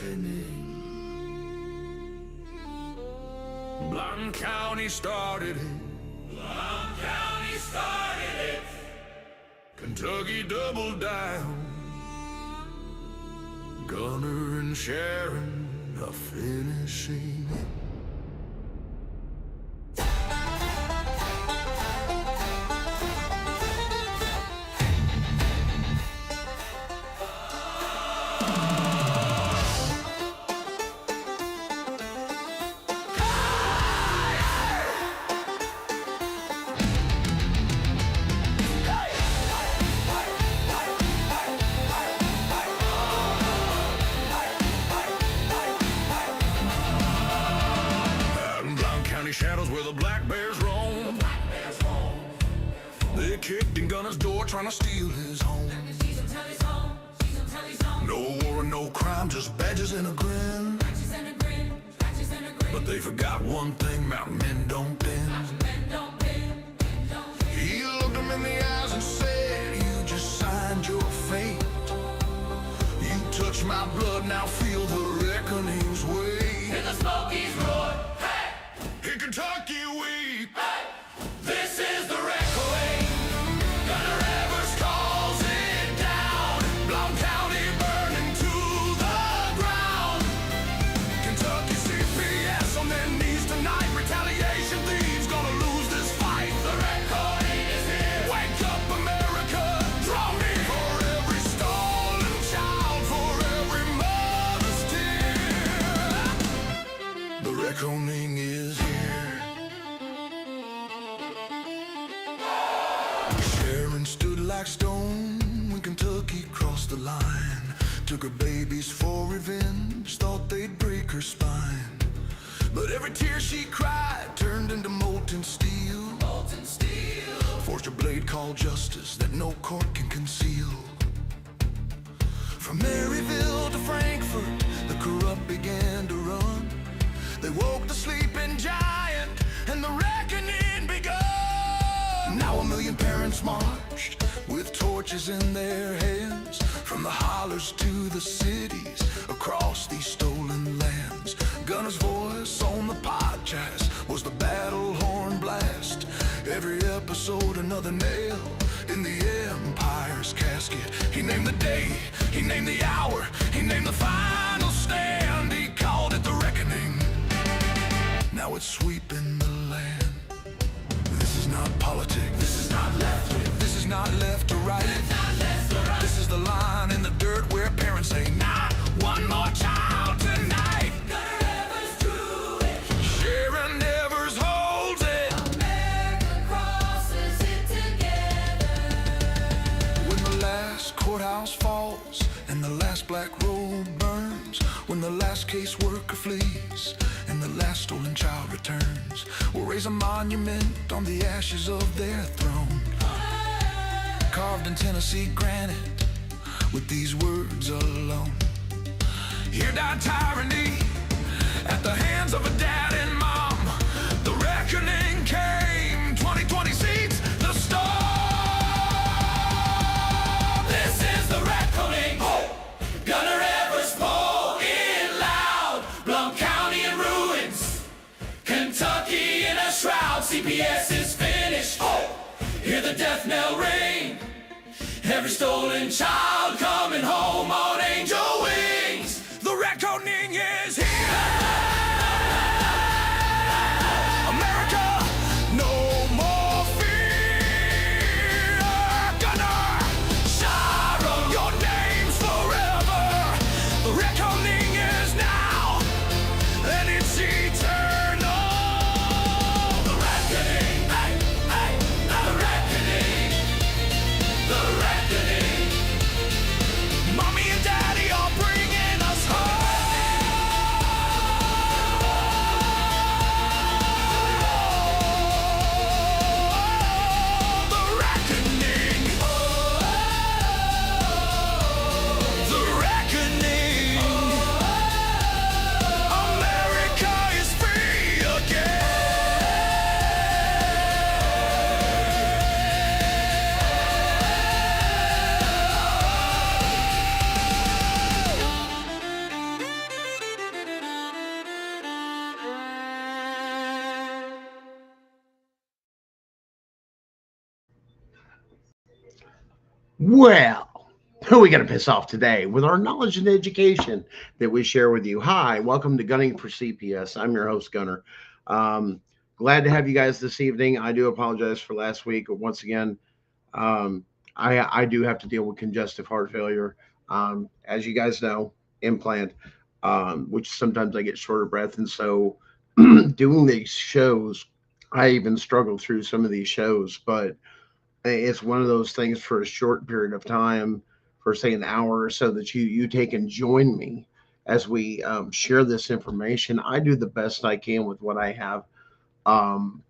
reckoning. Blount County started it. Blount County started it. Kentucky doubled down. Gunner and Sharon are finishing it. Shadows where the black bears roam. They kicked in Gunner's door trying to steal his home. No war and no crime, just badges and a grin. But they forgot one thing, mountain men don't bend. He looked them in the eyes and said, you just signed your fate. You touched my blood, now feel the reckoning's weight. Hear the Smokies roar. In Kentucky weep. Hey! This is the reckoning. Gunner Evers calls it down. Blount County burning to the ground. Kentucky CPS on their knees tonight. Retaliation thieves gonna lose this fight. The reckoning is here. Wake up, America. Draw me for every stolen child, for every mother's tear. The reckoning is here. Sharon stood like stone when Kentucky crossed the line. Took her babies for revenge, thought they'd break her spine. But every tear she cried turned into molten steel. Molten steel. Forged a blade called justice that no court can conceal. From Maryville to Frankfort, the corrupt began to run. They woke the sleeping giant, and the reckoning begun. Now 1 million parents marched with torches in their hands, from the hollers to the cities, across these stolen lands. Gunner's voice on the podcast was the battle horn blast. Every episode another nail in the empire's casket. He named the day, he named the hour, he named the final stand. He called it the reckoning. Now it's sweeping the land. This is not politics. This is not left wing. This is not left or right. It's not left or right. This is the line in the dirt where parents say, not one more child tonight. Gunner Evers drew it. Sharon Evers holds it. America crosses it together. When the last courthouse falls and the last black robe burns, when the last caseworker flees and the last stolen child returns, we'll raise a monument on the ashes of their throne, carved in Tennessee granite with these words alone. Here died tyranny at the hands of a dad and mom. The reckoning came, 2020 seats the storm. This is the reckoning. Gunner Evers pull it loud. Blount County in ruins. Kentucky in a shroud. CPS is finished. Hear the death knell ring. Every stolen child coming home on angel wings. The reckoning is here. America, no more fear. Gunner, Sharon, your name's forever. The reckoning is now, and it's eternal. the reckoning. Hey, hey, the reckoning. The reckoning. Mommy and Well, who are we going to piss off today with our knowledge and education that we share with you? Hi, welcome to Gunning for CPS. I'm your host, Gunner. Um, Glad to have you guys this evening. I do apologize for last week. Once again, um, I do have to deal with congestive heart failure. As you guys know, implant, which sometimes I get short of breath. And so doing these shows, I even struggle through some of these shows, but it's one of those things for a short period of time, for say an hour or so, that you take and join me as we share this information. I do the best I can with what I have. Um,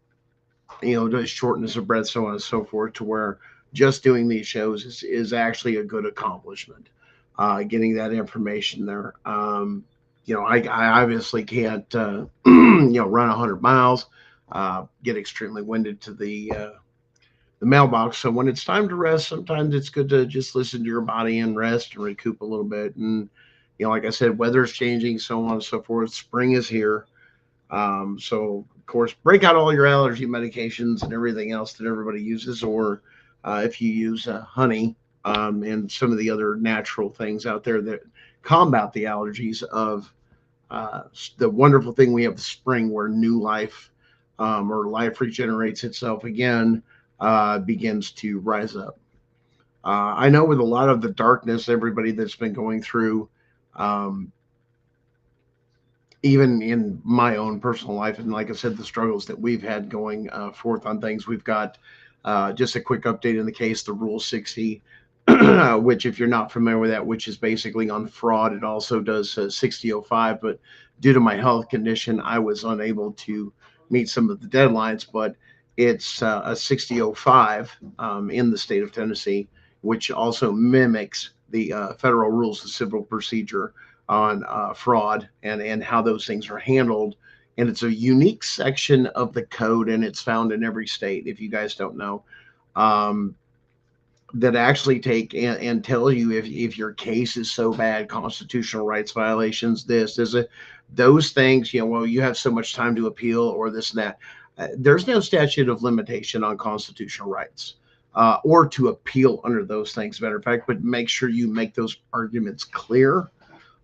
the shortness of breath, so on and so forth, to where just doing these shows is actually a good accomplishment. Getting that information there. I obviously can't, run 100 miles, get extremely winded to the mailbox. So when it's time to rest, sometimes it's good to just listen to your body and rest and recoup a little bit. And, like I said, weather's changing, so on and so forth. Spring is here. So, of course, break out all your allergy medications and everything else that everybody uses, or if you use honey and some of the other natural things out there that combat the allergies of the wonderful thing we have the spring, where new life or life regenerates itself again, begins to rise up. I know with a lot of the darkness, everybody that's been going through, um, even in my own personal life, and like I said, the struggles that we've had going forth on things, we've got just a quick update in the case, the Rule 60, which, if you're not familiar with that, which is basically on fraud. It also does 6005, but due to my health condition, I was unable to meet some of the deadlines. But it's a 6005 in the state of Tennessee, which also mimics the federal rules of civil procedure on fraud and how those things are handled. And it's a unique section of the code, and it's found in every state, if you guys don't know. Um, that actually take and tell you if your case is so bad, constitutional rights violations, those things, well, you have so much time to appeal, or this and that. There's no statute of limitation on constitutional rights or to appeal under those things, matter of fact, but make sure you make those arguments clear.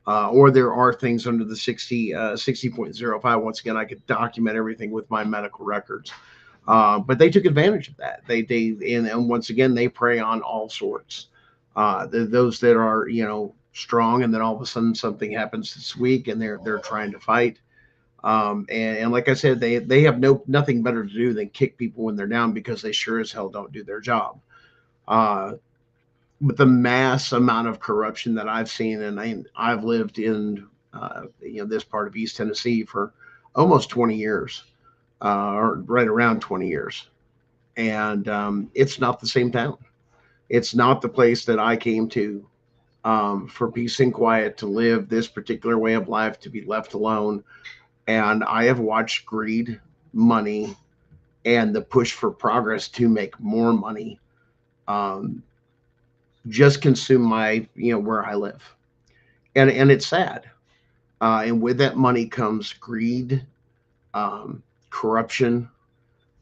Or there are things under the 60.05. Once again, I could document everything with my medical records. But they took advantage of that. And once again, they prey on all sorts. Those that are, strong, and then all of a sudden something happens this week, and they're trying to fight. And like I said, they have nothing better to do than kick people when they're down, because they sure as hell don't do their job. But the mass amount of corruption that I've seen, and I've lived in this part of East Tennessee for almost 20 years, or right around 20 years. And it's not the same town. It's not the place that I came to for peace and quiet, to live this particular way of life, to be left alone. And I have watched greed, money, and the push for progress to make more money just consume my, where I live. And it's sad. And with that money comes greed, corruption,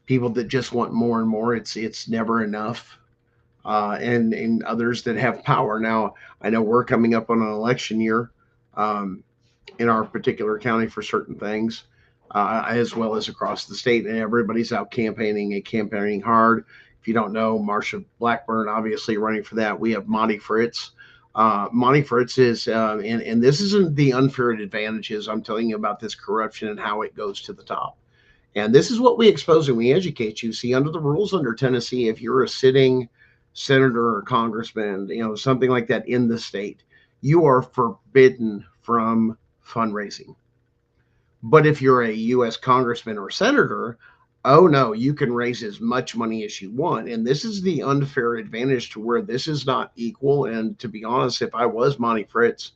people that just want more and more. It's never enough. And others that have power. Now, I know we're coming up on an election year um, in our particular county for certain things, as well as across the state, and everybody's out campaigning and campaigning hard. If you don't know, Marsha Blackburn obviously running for that. We have Monty Fritz. Monty Fritz is, and this isn't the unfair advantages. I'm telling you about this corruption and how it goes to the top. And this is what we expose and we educate you. See, under the rules under Tennessee, if you're a sitting senator or congressman, something like that in the state, you are forbidden from fundraising. But if you're a U.S. congressman or senator, oh no, you can raise as much money as you want. And this is the unfair advantage, to where this is not equal. And to be honest, if I was Monty Fritz,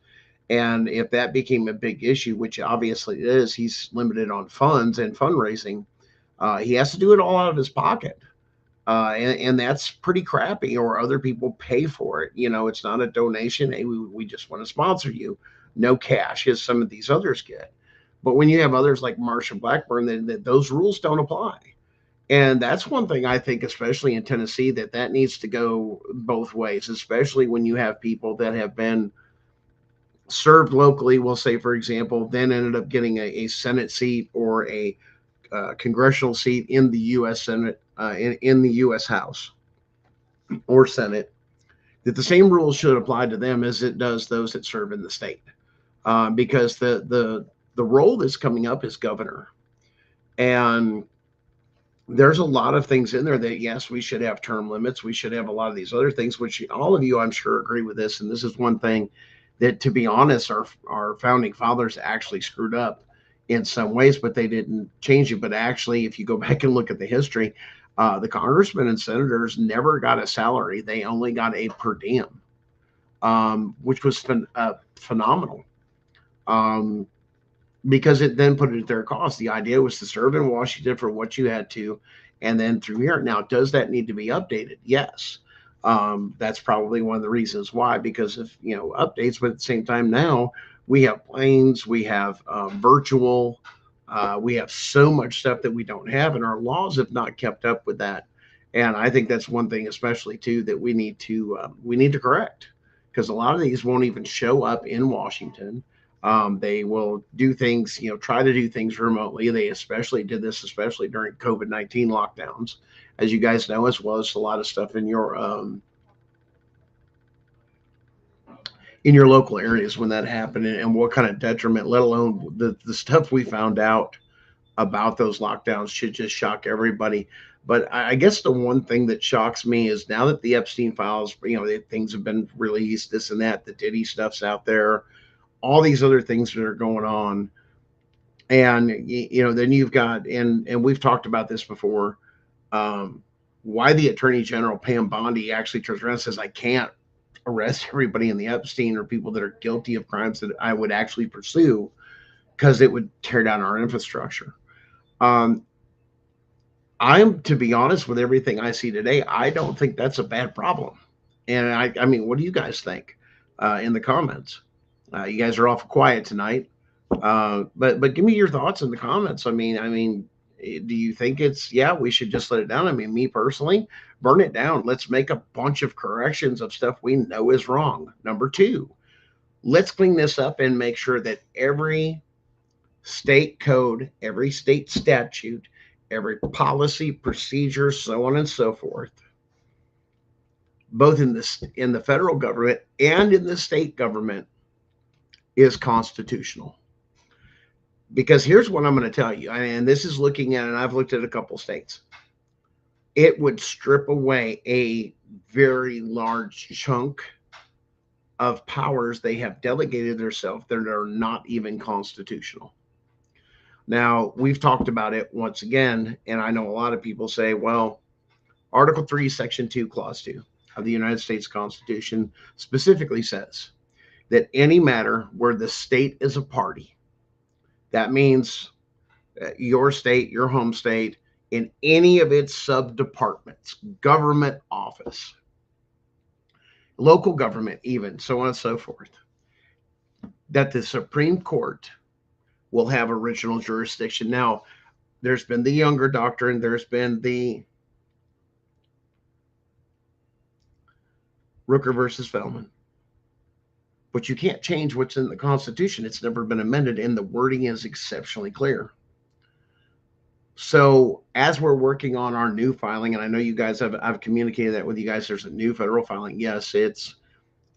and if that became a big issue, which obviously it is, he's limited on funds and fundraising. He has to do it all out of his pocket. And that's pretty crappy, or other people pay for it. It's not a donation. Hey, we just want to sponsor you. No cash, as some of these others get. But when you have others like Marsha Blackburn, those rules don't apply. And that's one thing I think, especially in Tennessee, that needs to go both ways, especially when you have people that have been served locally, we'll say, for example, then ended up getting a Senate seat or a congressional seat in the U.S. Senate, in the U.S. House or Senate, that the same rules should apply to them as it does those that serve in the state. Because the role that's coming up is governor. And there's a lot of things in there that, yes, we should have term limits. We should have a lot of these other things, which all of you, I'm sure, agree with this. And this is one thing that, to be honest, our founding fathers actually screwed up in some ways, but they didn't change it. But actually, if you go back and look at the history, the congressmen and senators never got a salary. They only got a per diem, which was phenomenal. Um, because it then put it at their cost. The idea was to serve in Washington for what you had to, and then through here. Now, does that need to be updated? Yes. That's probably one of the reasons why, because of updates. But at the same time, now we have planes, we have virtual, we have so much stuff that we don't have, and our laws have not kept up with that. And I think that's one thing, especially too, that we need to correct, because a lot of these won't even show up in Washington. They will do things, try to do things remotely. They especially did this, especially during COVID-19 lockdowns, as you guys know, as well as a lot of stuff in your local areas when that happened, and what kind of detriment, let alone the stuff we found out about those lockdowns, should just shock everybody. But I guess the one thing that shocks me is now that the Epstein files, things have been released, this and that, the Diddy stuff's out there, all these other things that are going on. And then you've got, and we've talked about this before, why the Attorney General Pam Bondi actually turns around and says, I can't arrest everybody in the Epstein or people that are guilty of crimes that I would actually pursue, because it would tear down our infrastructure. I'm, to be honest, with everything I see today, I don't think that's a bad problem. And I mean, what do you guys think in the comments? You guys are awful quiet tonight, but give me your thoughts in the comments. I mean, do you think we should just let it down? I mean, me personally, burn it down. Let's make a bunch of corrections of stuff we know is wrong. Number two, let's clean this up and make sure that every state code, every state statute, every policy, procedure, so on and so forth, both in the federal government and in the state government, is constitutional. Because here's what I'm going to tell you, and this is looking at, and I've looked at a couple states, it would strip away a very large chunk of powers they have delegated themselves that are not even constitutional. Now, we've talked about it once again, and I know a lot of people say, well, Article 3, Section 2, Clause 2 of the United States Constitution specifically says that any matter where the state is a party, that means your state, your home state, in any of its sub-departments, government office, local government even, so on and so forth, that the Supreme Court will have original jurisdiction. Now, there's been the Younger Doctrine, there's been the Rooker versus Feldman. But you can't change what's in the Constitution. It's never been amended, and the wording is exceptionally clear. So as we're working on our new filing, and I know you guys I've communicated that with you guys, there's a new federal filing. Yes,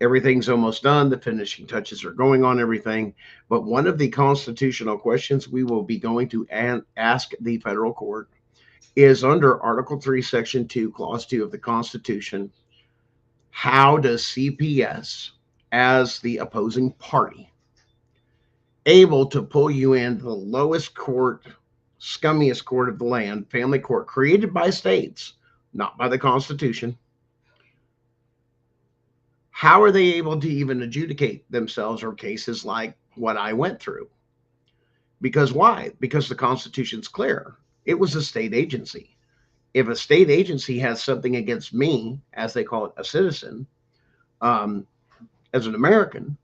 everything's almost done. The finishing touches are going on everything. But one of the constitutional questions we will be going to ask the federal court is under Article 3, Section 2, Clause 2 of the Constitution. How does CPS, as the opposing party, able to pull you in the lowest court, scummiest court of the land, family court, created by states, not by the Constitution? How are they able to even adjudicate themselves or cases like what I went through? Because why? Because the Constitution's clear. It was a state agency. If a state agency has something against me, as they call it, a citizen, as an American,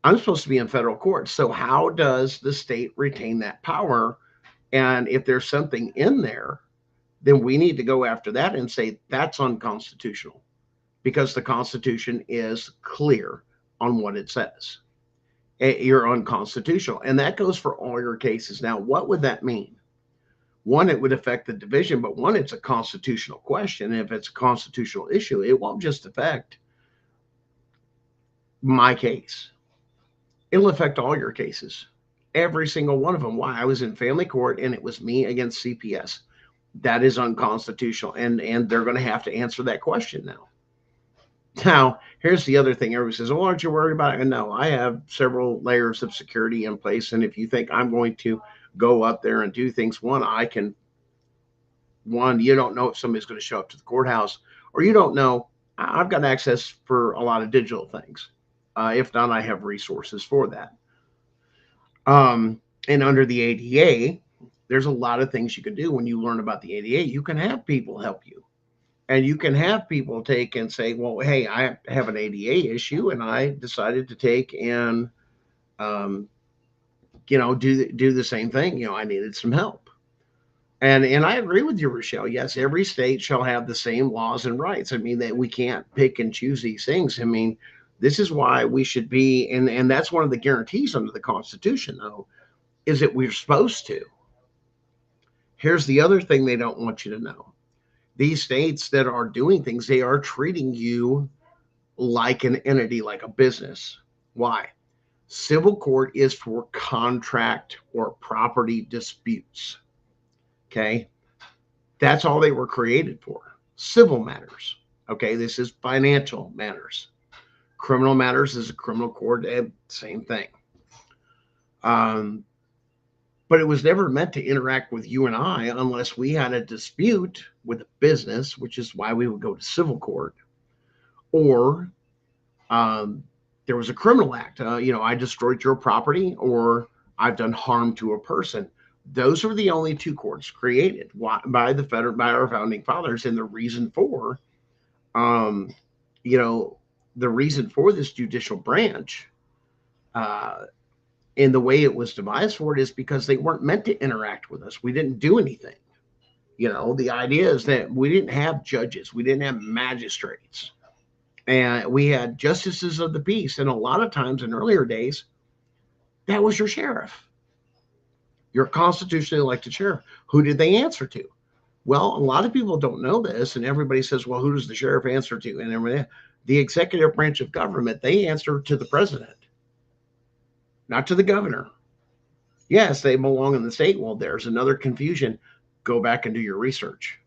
I'm supposed to be in federal court. So how does the state retain that power? And if there's something in there then we need to go after that and say that's unconstitutional, because the Constitution is clear on what it says. You're unconstitutional. And that goes for all your cases. Now, what would that mean? One, it would affect the division, but one, it's a constitutional question. And if it's a constitutional issue, it won't just affect my case, it'll affect all your cases, every single one of them. Why? I was in family court and it was me against CPS. That is unconstitutional. And they're going to have to answer that question now. Now, here's the other thing. Everybody says, "Oh, aren't you worried about it?" And no, I have several layers of security in place. And if you think I'm going to go up there and do things, you don't know if somebody's going to show up to the courthouse, or you don't know. I've got access for a lot of digital things. If not, I have resources for that. And under the ADA, there's a lot of things you can do when you learn about the ADA. You can have people help you. And you can have people take and say, well, hey, I have an ADA issue and I decided to take and, do the same thing. I needed some help. And I agree with you, Rochelle. Yes, every state shall have the same laws and rights. I mean, that we can't pick and choose these things. I mean, this is why we should be, and that's one of the guarantees under the Constitution, though, is that we're supposed to. Here's the other thing they don't want you to know. These states that are doing things, they are treating you like an entity, like a business. Why? Civil court is for contract or property disputes. Okay? That's all they were created for. Civil matters. Okay? This is financial matters. Criminal matters is a criminal court, same thing. But it was never meant to interact with you and I unless we had a dispute with a business, which is why we would go to civil court, or there was a criminal act. I destroyed your property, or I've done harm to a person. Those are the only two courts created by our founding fathers, and the reason for, the reason for this judicial branch. And the way it was devised for it is because they weren't meant to interact with us. We didn't do anything. The idea is that we didn't have judges. We didn't have magistrates. And we had justices of the peace. And a lot of times in earlier days, that was your sheriff, your constitutionally elected sheriff. Who did they answer to? Well, a lot of people don't know this. And everybody says, well, who does the sheriff answer to? And the executive branch of government, they answer to the president, not to the governor. Yes, they belong in the state. Well, there's another confusion. Go back and do your research.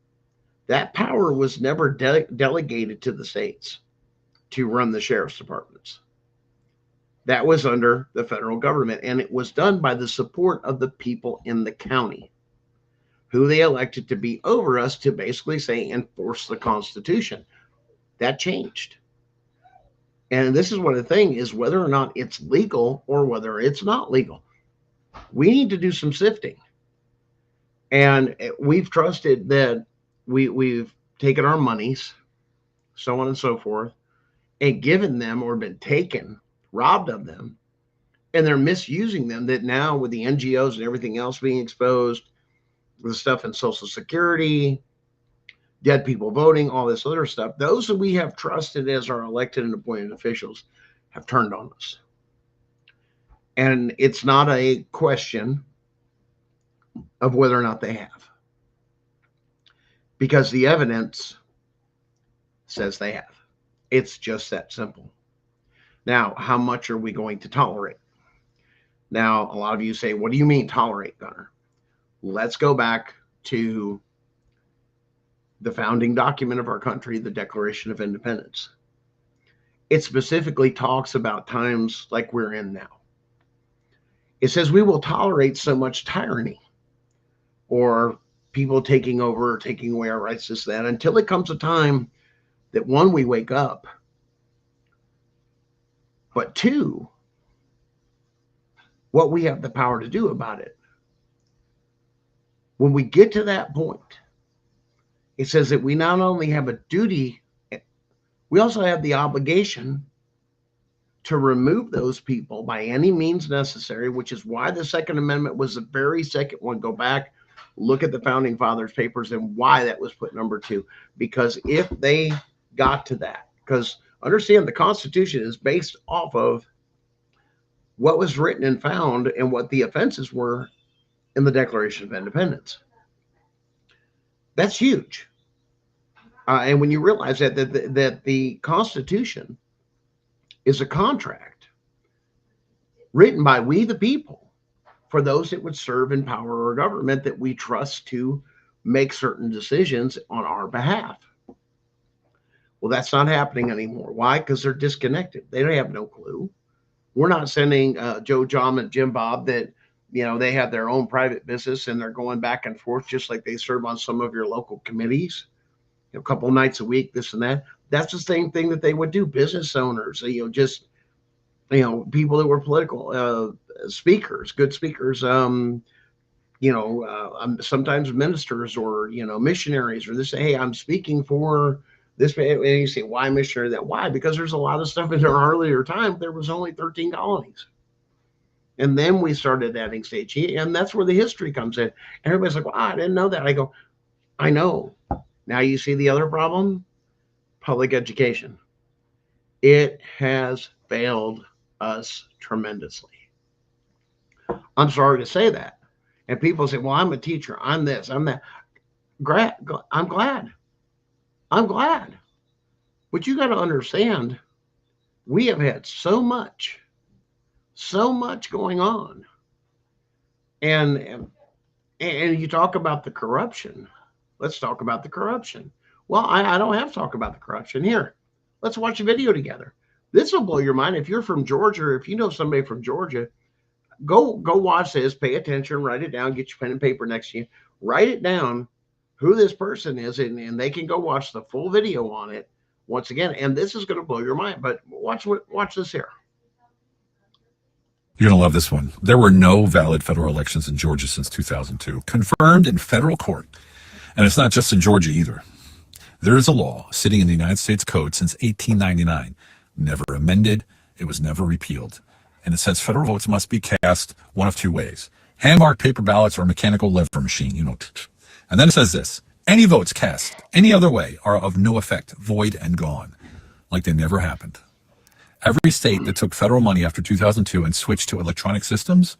That power was never delegated to the states to run the sheriff's departments. That was under the federal government, and it was done by the support of the people in the county, who they elected to be over us to basically say enforce the Constitution. That changed. And this is what the thing is, whether or not it's legal or whether it's not legal. We need to do some sifting. And we've trusted that we've taken our monies, so on and so forth, and given them or been taken, robbed of them, and they're misusing them. That now with the NGOs and everything else being exposed, the stuff in Social Security, dead people voting, all this other stuff, those that we have trusted as our elected and appointed officials have turned on us. And it's not a question of whether or not they have, because the evidence says they have. It's just that simple. Now, how much are we going to tolerate? Now, a lot of you say, what do you mean tolerate, Gunner? Let's go back to the founding document of our country, the Declaration of Independence. It specifically talks about times like we're in now. It says we will tolerate so much tyranny or people taking over or taking away our rights, this, that, until it comes a time that, one, we wake up, but two, what we have the power to do about it. When we get to that point, it says that we not only have a duty, we also have the obligation to remove those people by any means necessary, which is why the Second Amendment was the very second one. Go back Look at the founding fathers papers and why that was put number 2. Because if they got to that, because understand the Constitution is based off of what was written and found and what the offenses were in the Declaration of Independence. That's huge. And when you realize that the Constitution is a contract written by we the people for those that would serve in power or government that we trust to make certain decisions on our behalf. Well, that's not happening anymore. Why? Because they're disconnected. They have no clue. We're not sending Joe, John, and Jim Bob that, they have their own private business and they're going back and forth just like they serve on some of your local committees, a couple of nights a week, this and that. That's the same thing that they would do. Business owners, just, people that were political speakers, good speakers, sometimes ministers or, missionaries or this, hey, I'm speaking for this. And you say, why missionary that? Why? Because there's a lot of stuff in our earlier time. There was only 13 colonies. And then we started adding states. And that's where the history comes in. And everybody's like, well, I didn't know that. I go, I know. Now you see the other problem, public education. It has failed us tremendously. I'm sorry to say that. And people say, well, I'm a teacher. I'm this, I'm that. I'm glad. But you got to understand, we have had so much going on. And you talk about the corruption. Let's talk about the corruption. Well, I don't have to talk about the corruption here. Let's watch a video together. This will blow your mind. If you're from Georgia, or if you know somebody from Georgia, go watch this, pay attention, write it down, get your pen and paper next to you, write it down who this person is, and they can go watch the full video on it once again. And this is going to blow your mind, but watch this here. You're going to love this one. There were no valid federal elections in Georgia since 2002, confirmed in federal court. And it's not just in Georgia either. There is a law sitting in the United States Code since 1899, never amended, it was never repealed. And it says federal votes must be cast one of 2 ways: hand-marked paper ballots or a mechanical lever machine, And then it says this: any votes cast any other way are of no effect, void and gone, like they never happened. Every state that took federal money after 2002 and switched to electronic systems,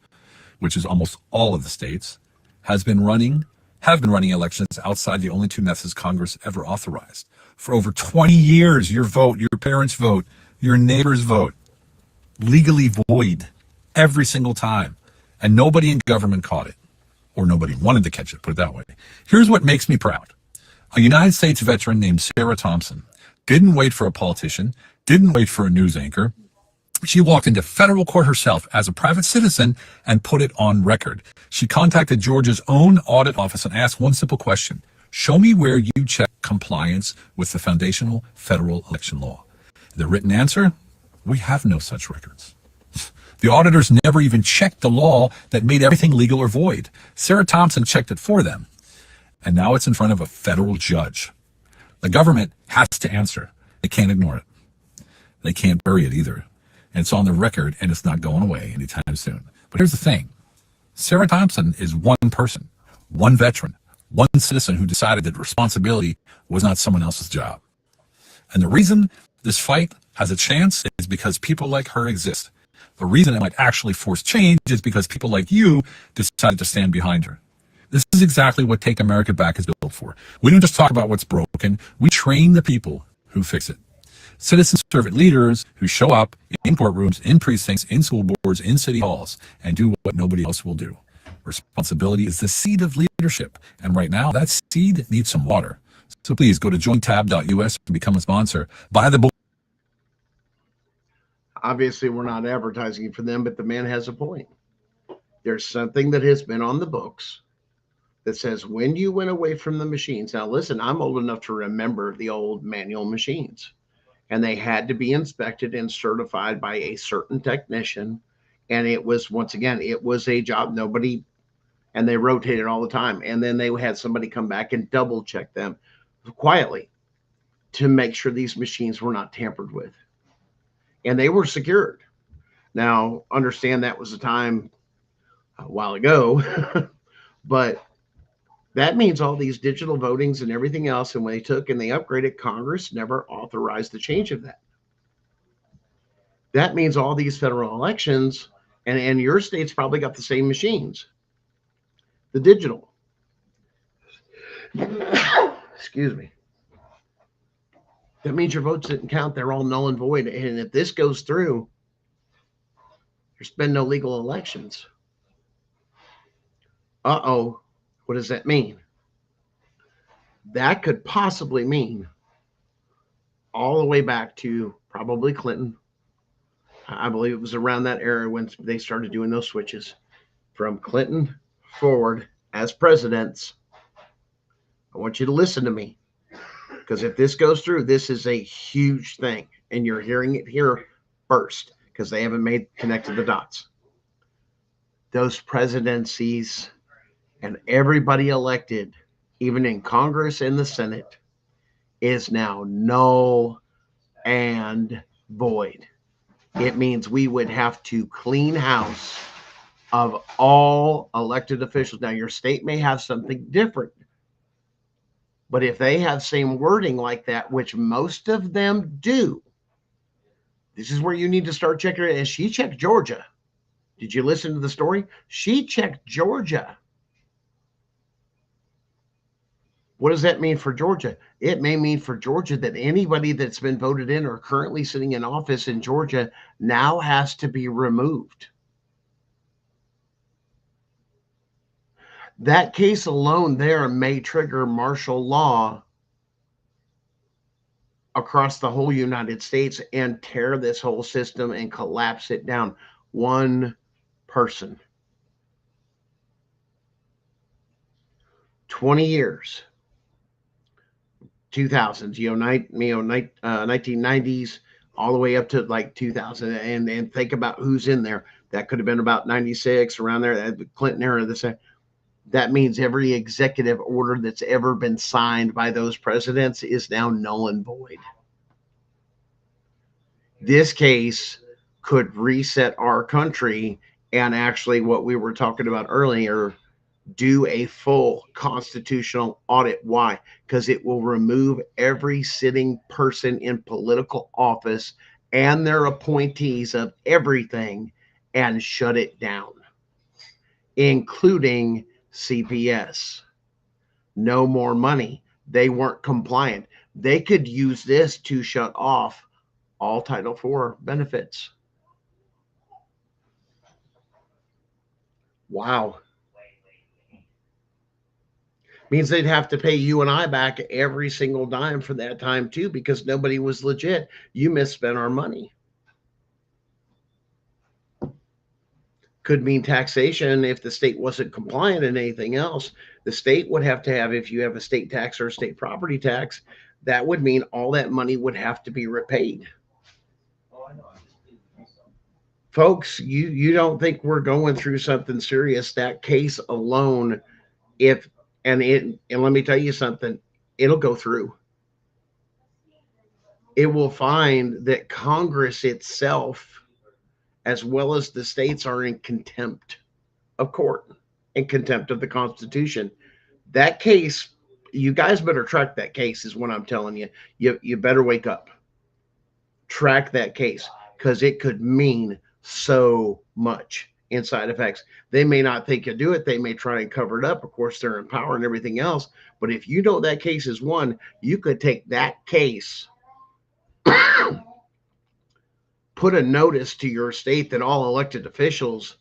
which is almost all of the states, have been running elections outside the only 2 methods Congress ever authorized. For over 20 years, your vote, your parents' vote, your neighbor's vote, legally void every single time. And nobody in government caught it, or nobody wanted to catch it, put it that way. Here's what makes me proud. A United States veteran named Sarah Thompson didn't wait for a politician, didn't wait for a news anchor. She walked into federal court herself as a private citizen and put it on record. She contacted Georgia's own audit office and asked one simple question: show me where you check compliance with the foundational federal election law. The written answer: we have no such records. The auditors never even checked the law that made everything legal or void. Sarah Thompson checked it for them. And now it's in front of a federal judge. The government has to answer. They can't ignore it. They can't bury it either. And it's on the record, and it's not going away anytime soon. But here's the thing. Sarah Thompson is one person, one veteran, one citizen who decided that responsibility was not someone else's job. And the reason this fight has a chance is because people like her exist. The reason it might actually force change is because people like you decided to stand behind her. This is exactly what Take America Back is built for. We don't just talk about what's broken. We train the people who fix it. Citizen servant leaders who show up in courtrooms, in precincts, in school boards, in city halls, and do what nobody else will do. Responsibility is the seed of leadership. And right now, that seed needs some water. So please go to jointab.us to become a sponsor. Buy the book. Obviously, we're not advertising for them, but the man has a point. There's something that has been on the books that says when you went away from the machines. Now, listen, I'm old enough to remember the old manual machines, and they had to be inspected and certified by a certain technician. And it was, once again, it was a job. Nobody, and they rotated all the time. And then they had somebody come back and double check them quietly to make sure these machines were not tampered with. And they were secured. Now, understand that was a time a while ago, but That means all these digital votings and everything else, and when they took and they upgraded, Congress never authorized the change of that. That means all these federal elections, and your state's probably got the same machines, the digital. Excuse me. That means your votes didn't count. They're all null and void. And if this goes through, there's been no legal elections. Uh-oh. What does that mean? That could possibly mean all the way back to probably Clinton. I believe it was around that era when they started doing those switches. From Clinton forward as presidents, I want you to listen to me. Because if this goes through, this is a huge thing. And you're hearing it here first because they haven't connected the dots. Those presidencies and everybody elected, even in Congress and the Senate, is now null and void. It means we would have to clean house of all elected officials. Now, your state may have something different, but if they have same wording like that, which most of them do, this is where you need to start checking it. And she checked Georgia. Did you listen to the story? She checked Georgia. What does that mean for Georgia? It may mean for Georgia that anybody that's been voted in or currently sitting in office in Georgia now has to be removed. That case alone there may trigger martial law across the whole United States and tear this whole system and collapse it down. One person. 20 years. 2000s, 1990s, all the way up to like 2000. And think about who's in there. That could have been about 96, around there, the Clinton era. That means every executive order that's ever been signed by those presidents is now null and void. This case could reset our country and actually, what we were talking about earlier, do a full constitutional audit. Why? Because it will remove every sitting person in political office and their appointees of everything and shut it down, including CPS. No more money. They weren't compliant. They could use this to shut off all Title IV benefits. Wow. Means they'd have to pay you and I back every single dime for that time too, because nobody was legit. You misspent our money. Could mean taxation if the state wasn't compliant and anything else. The state would have to have, if you have a state tax or a state property tax, that would mean all that money would have to be repaid. Folks, you don't think we're going through something serious? That case alone, and let me tell you something, it'll go through. It will find that Congress itself, as well as the states, are in contempt of court, in contempt of the Constitution. That case, you guys better track that case, is what I'm telling you. You better wake up. Track that case, because it could mean so much in side effects. They may not think you do it. They may try and cover it up. Of course, they're in power and everything else. But if you know that case is won, you could take that case, put a notice to your state that all elected officials,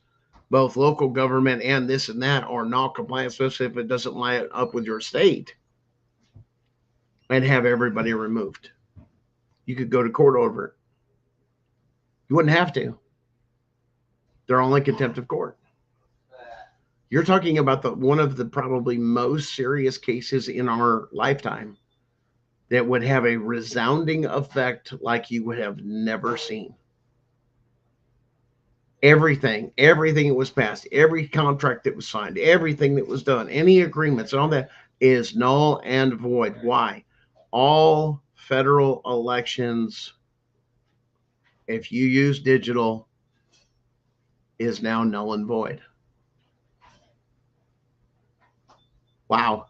both local government and this and that, are not compliant, especially if it doesn't line up with your state, and have everybody removed. You could go to court over it. You wouldn't have to. They're all in contempt of court. You're talking about one of the probably most serious cases in our lifetime that would have a resounding effect like you would have never seen. Everything that was passed, every contract that was signed, everything that was done, any agreements and all that is null and void. Why? All federal elections, if you use digital, is now null and void. Wow.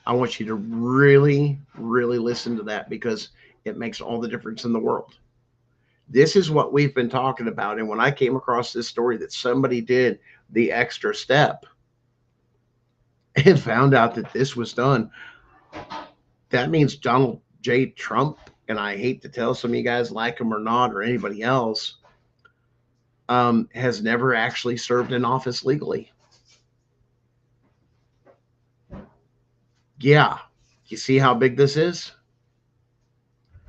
I want you to really, really listen to that because it makes all the difference in the world. This is what we've been talking about. And when I came across this story that somebody did the extra step and found out that this was done, that means Donald J. Trump, and I hate to tell some of you guys like him or not, or anybody else, has never actually served in office legally. Yeah. You see how big this is?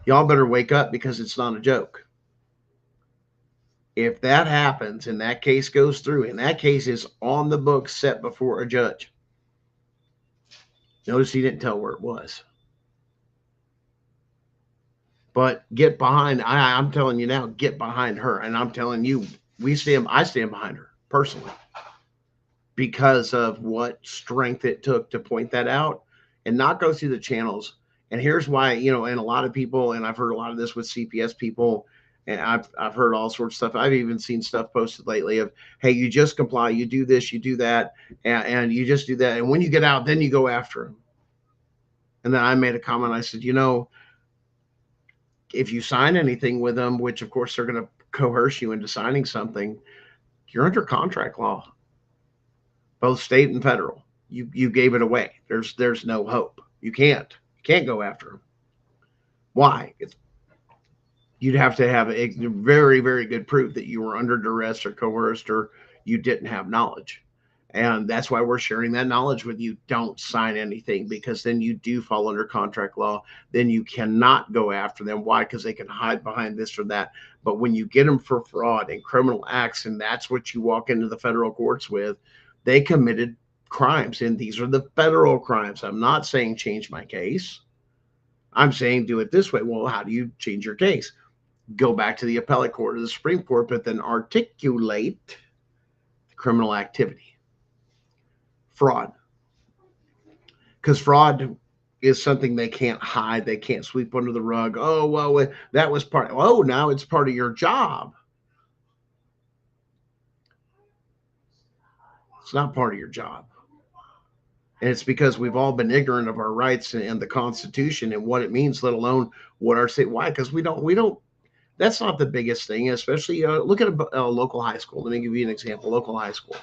Y'all better wake up because it's not a joke. If that happens and that case goes through, and that case is on the books set before a judge, notice he didn't tell where it was. But get behind, I'm telling you now, get behind her. And I'm telling you, I stand behind her personally because of what strength it took to point that out and not go through the channels. And here's why, and a lot of people, and I've heard a lot of this with CPS people, and I've heard all sorts of stuff. I've even seen stuff posted lately of, hey, you just comply, you do this, you do that, and you just do that. And when you get out, then you go after them. And then I made a comment. I said, if you sign anything with them, which of course they're going to coerce you into signing something, you're under contract law, both state and federal. You gave it away. There's no hope. You can't go after them. Why? You'd have to have a very, very good proof that you were under duress or coerced or you didn't have knowledge. And that's why we're sharing that knowledge with you. Don't sign anything because then you do fall under contract law. Then you cannot go after them. Why? Because they can hide behind this or that. But when you get them for fraud and criminal acts, and that's what you walk into the federal courts with, they committed crimes. And these are the federal crimes. I'm not saying change my case. I'm saying do it this way. Well, how do you change your case? Go back to the appellate court or the Supreme Court, but then articulate the criminal activity. Fraud, because fraud is something they can't hide, they can't sweep under the rug. Oh well, that was now it's part of your job. It's not part of your job, and it's because we've all been ignorant of our rights and the Constitution and what it means, let alone what our state. Why? Because we don't. That's not the biggest thing, especially look at a local high school. Let me give you an example. Local high school,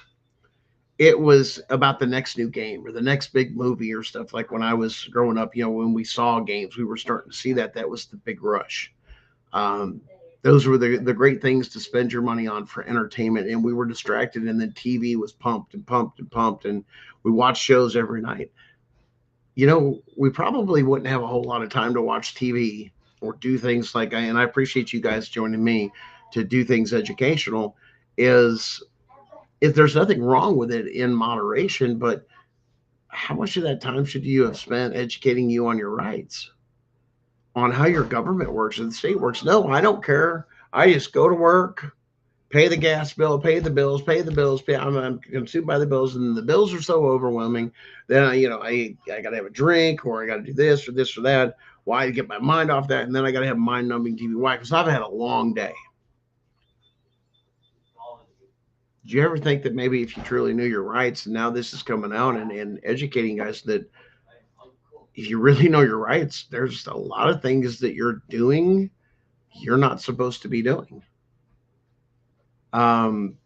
it was about the next new game or the next big movie or stuff. Like when I was growing up, when we saw games, we were starting to see that was the big rush. Those were the great things to spend your money on for entertainment. And we were distracted, and then TV was pumped and pumped and pumped, and we watched shows every night. We probably wouldn't have a whole lot of time to watch TV or do things like, and I appreciate you guys joining me to do things educational, is if there's nothing wrong with it in moderation, but how much of that time should you have spent educating you on your rights, on how your government works and the state works? No, I don't care. I just go to work, pay the gas bill, pay the bills, I'm consumed by the bills, and the bills are so overwhelming. Then I got to have a drink, or I got to do this or this or that. Why? To get my mind off that, and then I got to have mind-numbing TV. Why? Because I've had a long day. Do you ever think that maybe if you truly knew your rights, and now this is coming out and educating guys, that if you really know your rights, there's a lot of things that you're doing you're not supposed to be doing. And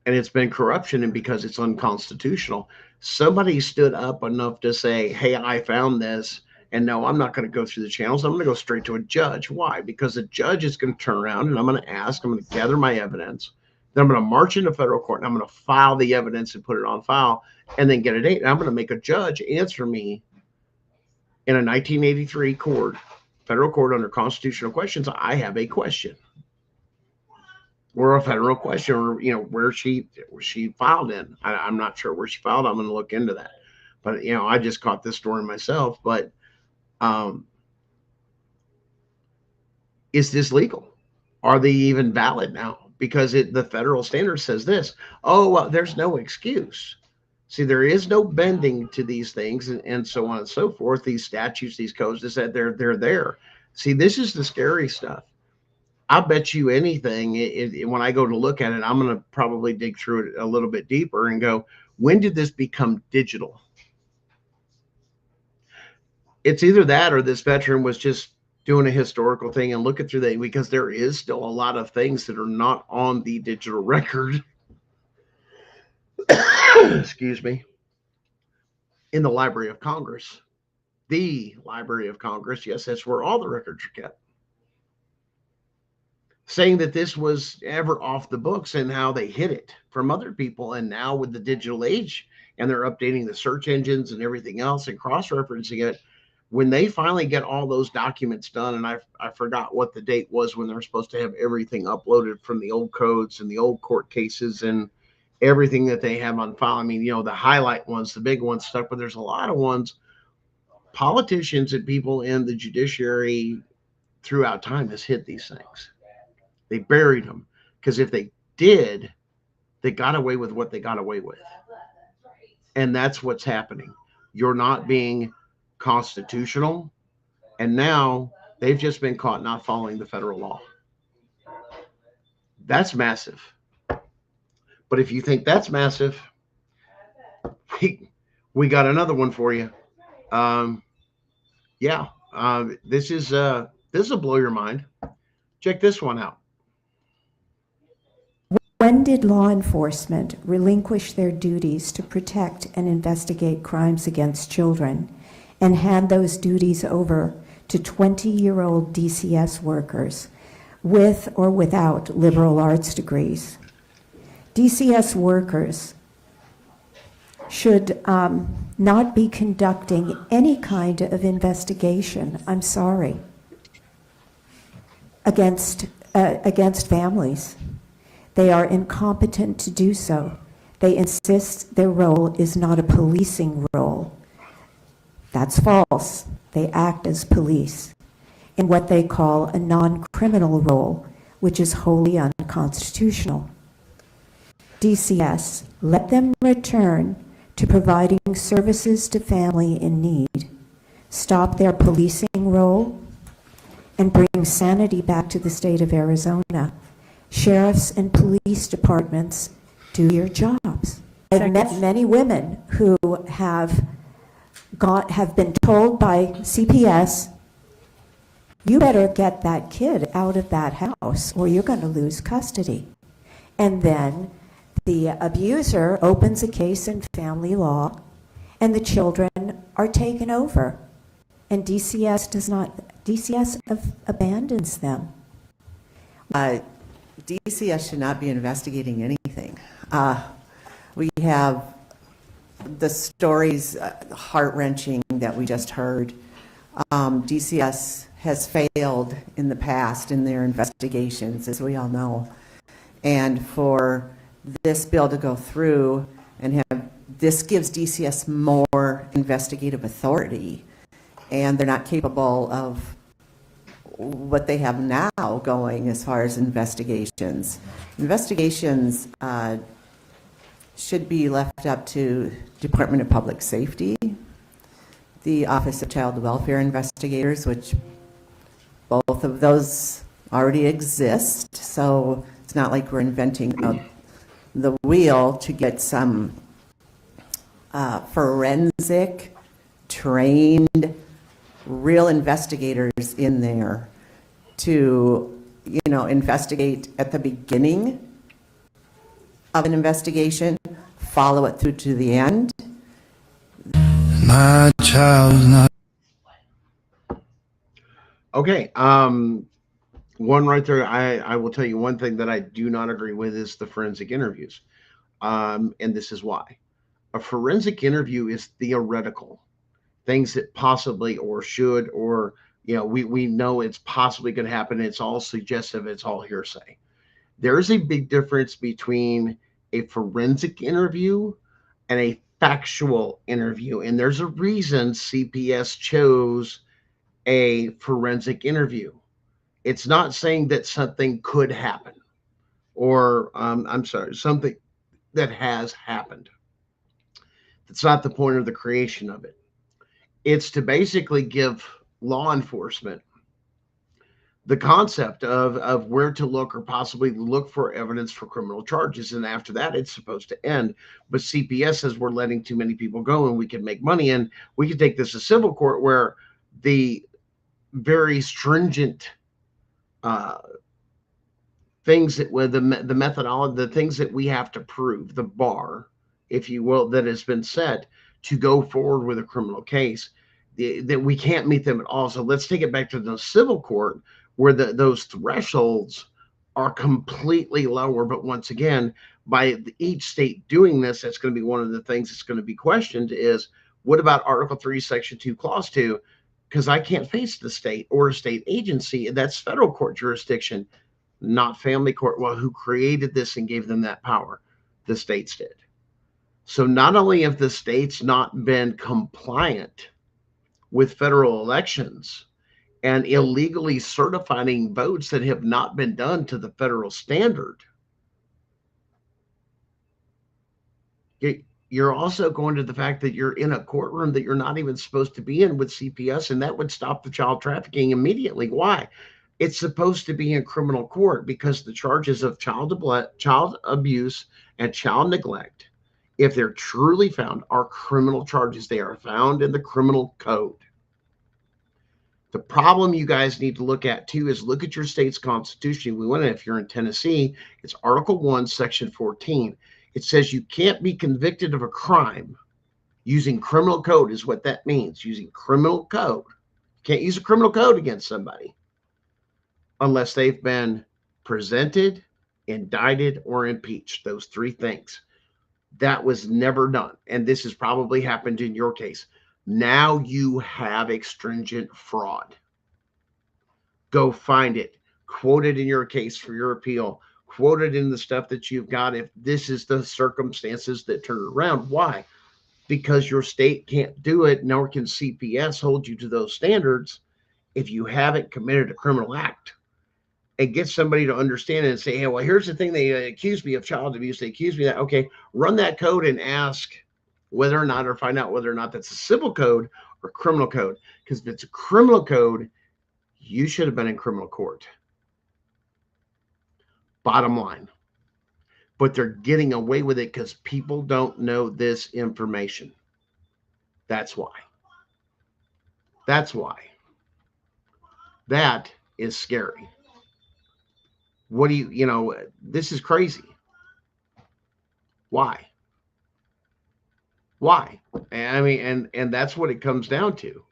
it's been corruption, and because it's unconstitutional, somebody stood up enough to say, hey, I found this, and no, I'm not going to go through the channels. I'm going to go straight to a judge. Why? Because the judge is going to turn around and I'm going to gather my evidence. Then I'm going to march into federal court and I'm going to file the evidence and put it on file and then get a date. And I'm going to make a judge answer me in a 1983 federal court under constitutional questions. I have a question or a federal question, or where she filed in. I'm not sure where she filed. I'm going to look into that. But I just caught this story myself. But is this legal? Are they even valid now? Because the federal standard says this. Oh, well, there's no excuse. See, there is no bending to these things, and so on and so forth. These statutes, these codes, is that they're there. See, this is the scary stuff. I bet you anything, when I go to look at it, I'm going to probably dig through it a little bit deeper and go, when did this become digital? It's either that or this veteran was just doing a historical thing and looking through that, because there is still a lot of things that are not on the digital record. Excuse me. In the Library of Congress. The Library of Congress, yes, that's where all the records are kept. Saying that this was ever off the books and how they hid it from other people. And now with the digital age, and they're updating the search engines and everything else and cross-referencing it, when they finally get all those documents done, and I forgot what the date was when they're supposed to have everything uploaded from the old codes and the old court cases and everything that they have on file. I mean, the highlight ones, the big ones stuck, but there's a lot of ones. Politicians and people in the judiciary throughout time has hid these things. They buried them, because if they did, they got away with what they got away with. And that's what's happening. You're not being constitutional, and now they've just been caught not following the federal law. That's massive. But if you think that's massive, we got another one for you. This will blow your mind. Check this one out. When did law enforcement relinquish their duties to protect and investigate crimes against children and hand those duties over to 20-year-old DCS workers with or without liberal arts degrees? DCS workers should not be conducting any kind of investigation, I'm sorry, against families. They are incompetent to do so. They insist their role is not a policing role. That's false. They act as police in what they call a non-criminal role, which is wholly unconstitutional. DCS, let them return to providing services to family in need. Stop their policing role and bring sanity back to the state of Arizona. Sheriffs and police departments, do your jobs. I've met many women who have been told by CPS, you better get that kid out of that house or you're going to lose custody. And then the abuser opens a case in family law and the children are taken over. And DCS abandons them. DCS should not be investigating anything. We have the stories, heart-wrenching, that we just heard. DCS has failed in the past in their investigations, as we all know. And for this bill to go through and this gives DCS more investigative authority, and they're not capable of what they have now going as far as investigations. Investigations should be left up to Department of Public Safety, the Office of Child Welfare Investigators, which both of those already exist, so it's not like we're inventing the wheel to get some forensic, trained, real investigators in there to, investigate at the beginning of an investigation, follow it through to the end. My child's not. Okay, one right there. I will tell you one thing that I do not agree with is the forensic interviews, and this is why. A forensic interview is theoretical. Things that possibly or should or we know it's possibly going to happen. It's all suggestive. It's all hearsay. There is a big difference between a forensic interview and a factual interview, and there's a reason CPS chose a forensic interview. It's not saying that something could happen or something that has happened. That's not the point of the creation of it. It's to basically give law enforcement the concept of where to look or possibly look for evidence for criminal charges. And after that, it's supposed to end. But CPS says we're letting too many people go and we can make money. And we can take this to civil court where the very stringent things that with the methodology, the things that we have to prove, the bar, if you will, that has been set to go forward with a criminal case, that we can't meet them at all. So let's take it back to the civil court where those thresholds are completely lower. But once again, by each state doing this, that's going to be one of the things that's going to be questioned is, what about Article 3, Section 2, Clause 2? Because I can't face the state or a state agency. That's federal court jurisdiction, not family court. Well, who created this and gave them that power? The states did. So not only have the states not been compliant with federal elections and illegally certifying votes that have not been done to the federal standard, you're also going to the fact that you're in a courtroom that you're not even supposed to be in with CPS, and that would stop the child trafficking immediately. Why? It's supposed to be in criminal court because the charges of child abuse and child neglect, if they're truly found, are criminal charges. They are found in the criminal code. The problem you guys need to look at too is look at your state's constitution. We went in, if you're in Tennessee, it's Article 1, Section 14. It says you can't be convicted of a crime using criminal code is what that means, using criminal code. You can't use a criminal code against somebody unless they've been presented, indicted, or impeached. Those three things. That was never done. And this has probably happened in your case. Now you have extringent fraud. Go find it. Quote it in your case for your appeal. Quote it in the stuff that you've got if this is the circumstances that turn it around. Why? Because your state can't do it, nor can CPS hold you to those standards if you haven't committed a criminal act. And get somebody to understand it and say, hey, well, here's the thing. They accused me of child abuse. They accused me of that. Okay, run that code and ask whether or not, or find out whether or not that's a civil code or criminal code. Because if it's a criminal code, you should have been in criminal court. Bottom line. But they're getting away with it because people don't know this information. That's why. That's why. That is scary. What do you, this is crazy. Why? Why? I mean, and that's what it comes down to.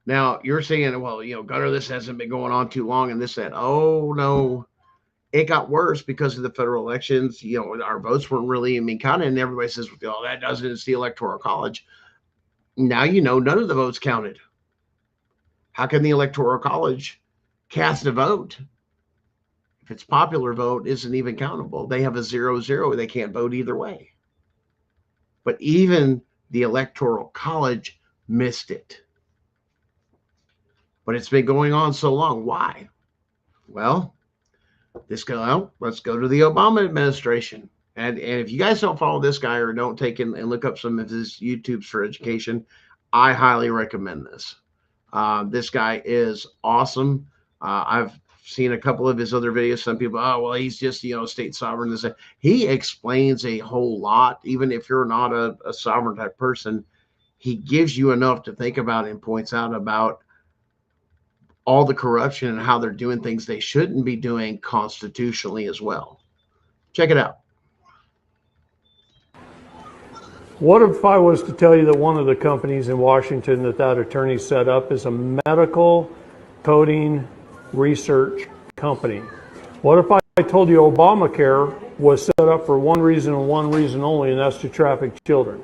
Now, you're saying, well, Gunner, this hasn't been going on too long and this, that. Oh, no. It got worse because of the federal elections. Our votes weren't really, counted. And everybody says, well, that doesn't, it's the Electoral College. Now, none of the votes counted. How can the Electoral College cast a vote if its popular vote isn't even countable? They have a 0-0. They can't vote either way. But even the Electoral College missed it. But it's been going on so long. Why? Well, let's go to the Obama administration. And if you guys don't follow this guy or don't take in and look up some of his YouTubes for education, I highly recommend this. This guy is awesome. I've seen a couple of his other videos. Some people, oh, well, he's just, state sovereign. He explains a whole lot. Even if you're not a sovereign type person, he gives you enough to think about and points out about all the corruption and how they're doing things they shouldn't be doing constitutionally as well. Check it out. What if I was to tell you that one of the companies in Washington that attorney set up is a medical coding research company? What if I told you Obamacare was set up for one reason and one reason only, and that's to traffic children?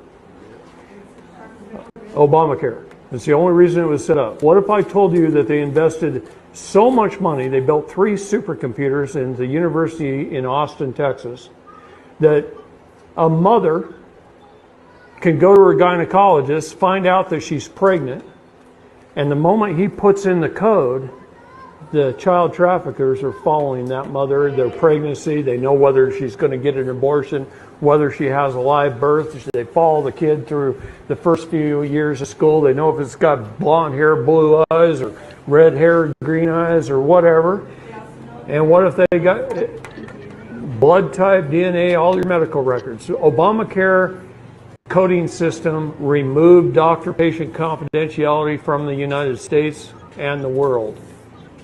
Obamacare. It's the only reason it was set up. What if I told you that they invested so much money, they built 3 supercomputers in the university in Austin, Texas, that a mother can go to her gynecologist, find out that she's pregnant, and the moment he puts in the code, the child traffickers are following that mother, their pregnancy. They know whether she's going to get an abortion, whether she has a live birth. They follow the kid through the first few years of school. They know if it's got blonde hair, blue eyes, or red hair, green eyes, or whatever. And what if they got blood type, DNA, all your medical records? So Obamacare coding system removed doctor-patient confidentiality from the United States and the world.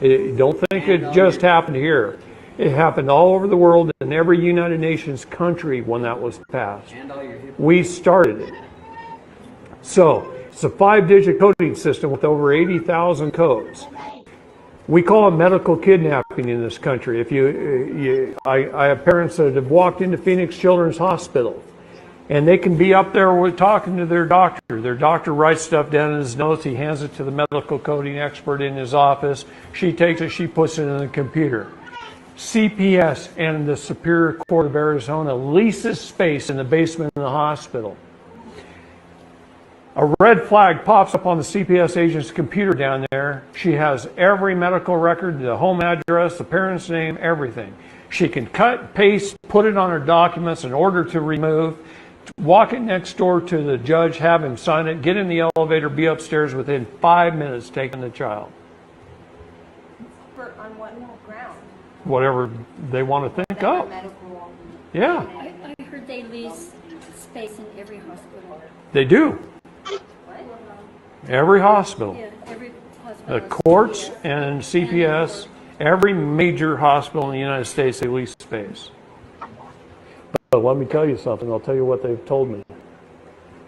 Don't think it just happened here. It happened all over the world in every United Nations country when that was passed. We started it. So it's a 5-digit coding system with over 80,000 codes. We call it medical kidnapping in this country. I have parents that have walked into Phoenix Children's Hospital, and they can be up there talking to their doctor. Their doctor writes stuff down in his notes. He hands it to the medical coding expert in his office. She takes it, she puts it in the computer. CPS and the Superior Court of Arizona leases space in the basement of the hospital. A red flag pops up on the CPS agent's computer down there. She has every medical record, the home address, the parent's name, everything. She can cut, paste, put it on her documents, an order to remove, walk it next door to the judge, have him sign it, get in the elevator, be upstairs within 5 minutes taking the child. On what ground? Whatever they want to think of. Medical. Yeah, I heard they lease space in every hospital. they do. Every hospital. Yeah, every hospital. The courts and CPS, every major hospital in the United States, they lease space. But let me tell you something. I'll tell you what they've told me.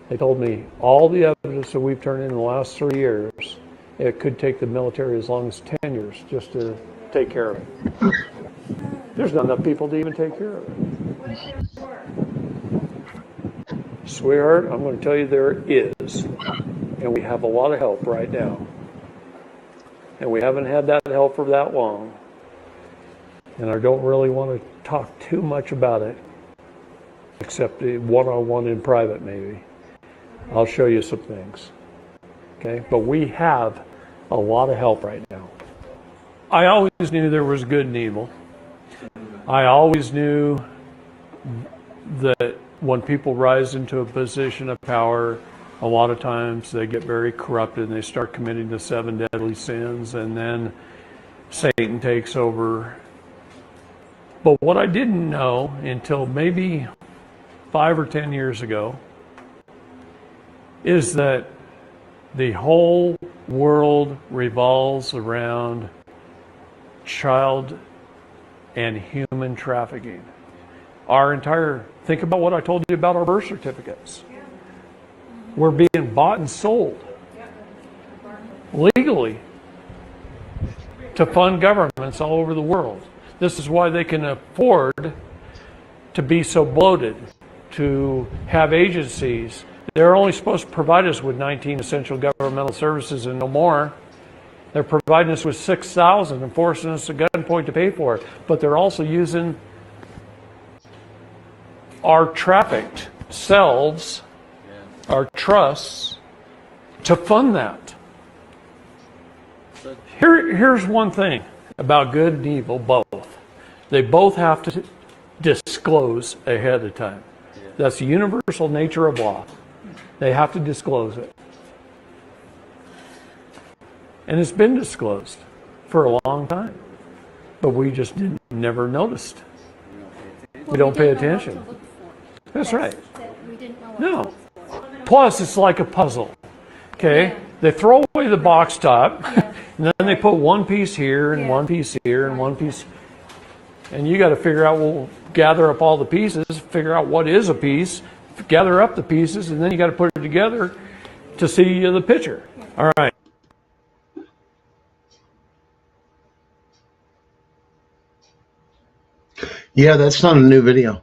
They told me all the evidence that we've turned in the last 3 years, it could take the military as long as 10 years just to take care of it. There's not enough people to even take care of it. Sweetheart, I'm going to tell you there is. And we have a lot of help right now. And we haven't had that help for that long. And I don't really want to talk too much about it, except one-on-one in private maybe. I'll show you some things. Okay? But we have a lot of help right now. I always knew there was good and evil. I always knew that when people rise into a position of power, a lot of times they get very corrupted and they start committing the 7 deadly sins, and then Satan takes over. But what I didn't know until maybe 5 or 10 years ago is that the whole world revolves around child and human trafficking. Think about what I told you about our birth certificates. We're being bought and sold legally to fund governments all over the world. This is why they can afford to be so bloated, to have agencies. They're only supposed to provide us with 19 essential governmental services and no more. They're providing us with 6,000 and forcing us at gunpoint to pay for it. But they're also using our trafficked selves, our trusts, to fund that. Here's one thing about good and evil, both. They both have to disclose ahead of time. That's the universal nature of law. They have to disclose it. And it's been disclosed for a long time. But we just never noticed. We don't pay attention. That's right. We didn't know what No. to look for. Plus, it's like a puzzle. Okay? Yeah. They throw away the box top, Yeah. and then they put one piece here, and Yeah. one piece here, and one piece. And you got to figure out, well, gather up all the pieces, figure out what is a piece, gather up the pieces, and then you got to put it together to see the picture. All right. Yeah, that's not a new video.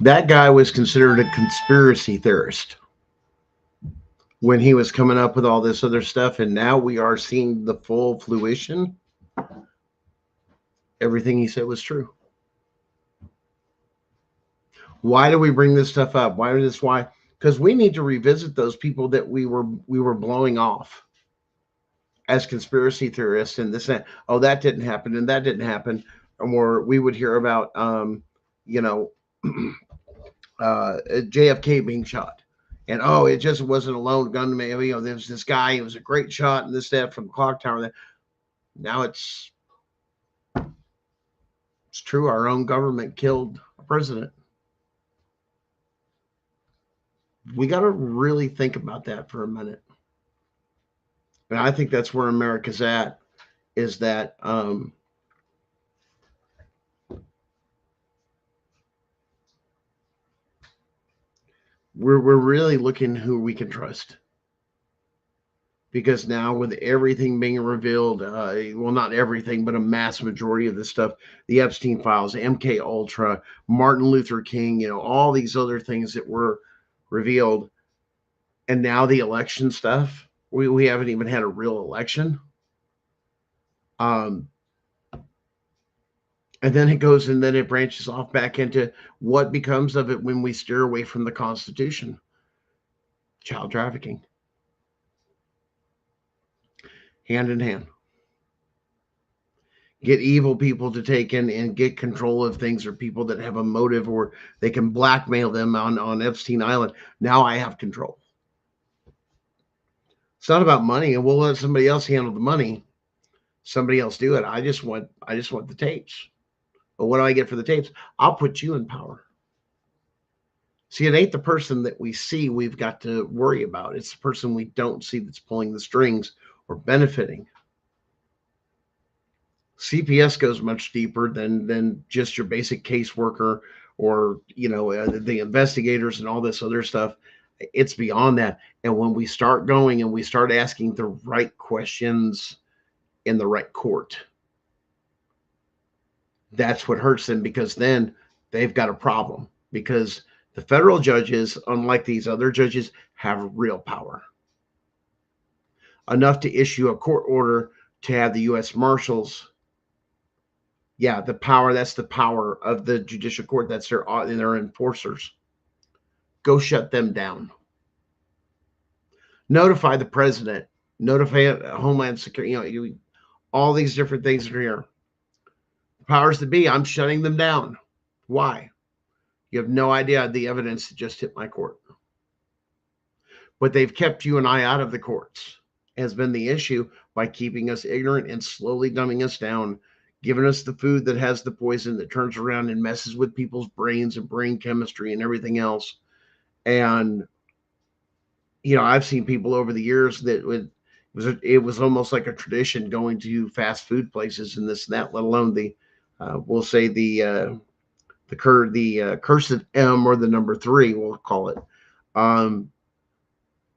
That guy was considered a conspiracy theorist when he was coming up with all this other stuff, and now we are seeing the full fruition. Everything he said was true. Why do we bring this stuff up? Why? Because we need to revisit those people that we were blowing off as conspiracy theorists and this and that. Oh, that didn't happen and that didn't happen. Or we would hear about JFK being shot. And oh, it just wasn't a lone gunman. There was this guy, he was a great shot, and this, that, from the clock tower. Now it's true. Our own government killed a president. We got to really think about that for a minute. And I think that's where America's at, is that we're really looking who we can trust. Because now with everything being revealed, well, not everything, but a mass majority of this stuff, the Epstein files, MK Ultra, Martin Luther King, all these other things that were revealed, and now the election stuff. We haven't even had a real election. And then it goes, and then it branches off back into what becomes of it when we steer away from the Constitution. Child trafficking. Hand in hand. Get evil people to take in and get control of things, or people that have a motive, or they can blackmail them on Epstein Island. Now I have control. It's not about money, and we'll let somebody else handle the money. Somebody else do it. I just want the tapes. But what do I get for the tapes? I'll put you in power. See, it ain't the person that we see we've got to worry about. It's the person we don't see that's pulling the strings or benefiting. CPS goes much deeper than just your basic caseworker, or the investigators and all this other stuff. It's beyond that. And when we start going and we start asking the right questions in the right court, that's what hurts them, because then they've got a problem, because the federal judges, unlike these other judges, have real power, enough to issue a court order to have the U.S. Marshals. Yeah, the power, that's the power of the judicial court. That's their enforcers. Go shut them down. Notify the president, notify Homeland Security, all these different things that are here. The powers that be, I'm shutting them down. Why? You have no idea the evidence that just hit my court. But they've kept you and I out of the courts, has been the issue, by keeping us ignorant and slowly dumbing us down, giving us the food that has the poison that turns around and messes with people's brains and brain chemistry and everything else. And, I've seen people over the years that it was almost like a tradition going to fast food places and this and that, let alone we'll say the cursed M, or the number 3, we'll call it, and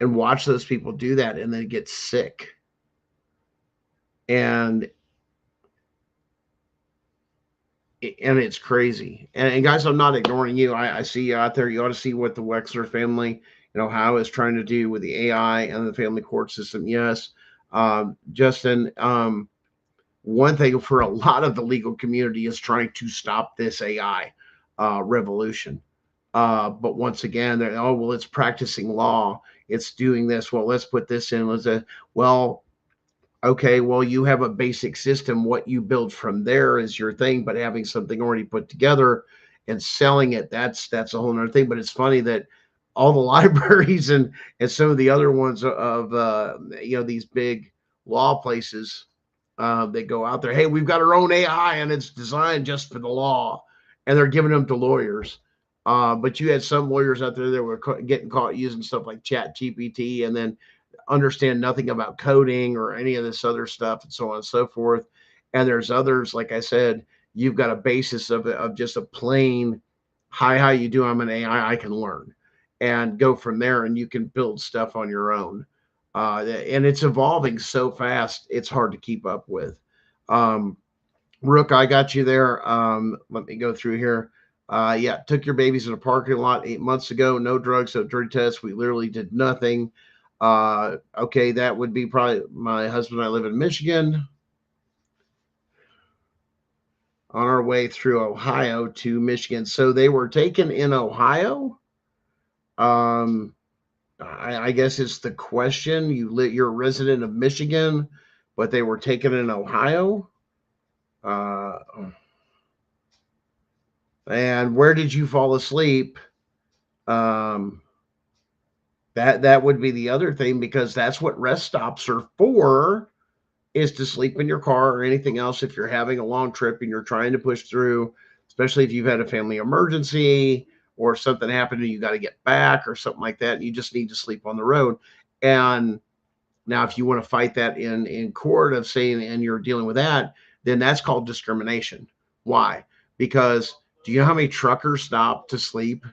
watch those people do that and then get sick. And it's crazy. And guys, I'm not ignoring you. I see you out there. You ought to see what the Wexler family, how is trying to do with the AI and the family court system. Yes. Justin, one thing for a lot of the legal community is trying to stop this AI revolution. But once again, it's practicing law. It's doing this. Well, let's put this in. Okay, well, you have a basic system. What you build from there is your thing, but having something already put together and selling it, that's a whole nother thing. But it's funny that all the libraries and some of the other ones of these big law places, they go out there, hey, we've got our own AI and it's designed just for the law, and they're giving them to lawyers. But you had some lawyers out there that were getting caught using stuff like Chat GPT, and then understand nothing about coding or any of this other stuff, and so on and so forth. And there's others, like I said, you've got a basis of just a plain, hi, how you do? I'm an AI, I can learn, and go from there, and you can build stuff on your own. And it's evolving so fast, it's hard to keep up with. Rook, I got you there. Let me go through here. Yeah, took your babies in a parking lot 8 months ago. No drugs, no drug tests. We literally did nothing. Okay, that would be probably my husband and I live in Michigan. On our way through Ohio to Michigan. So they were taken in Ohio. I guess it's the question. You're a resident of Michigan, but they were taken in Ohio. And where did you fall asleep? That would be the other thing, because that's what rest stops are for, is to sleep in your car or anything else if you're having a long trip and you're trying to push through, especially if you've had a family emergency or something happened and you got to get back or something like that, and you just need to sleep on the road. And now, if you want to fight that in court of saying, and you're dealing with that, then that's called discrimination. Why? Because do you know how many truckers stop to sleep,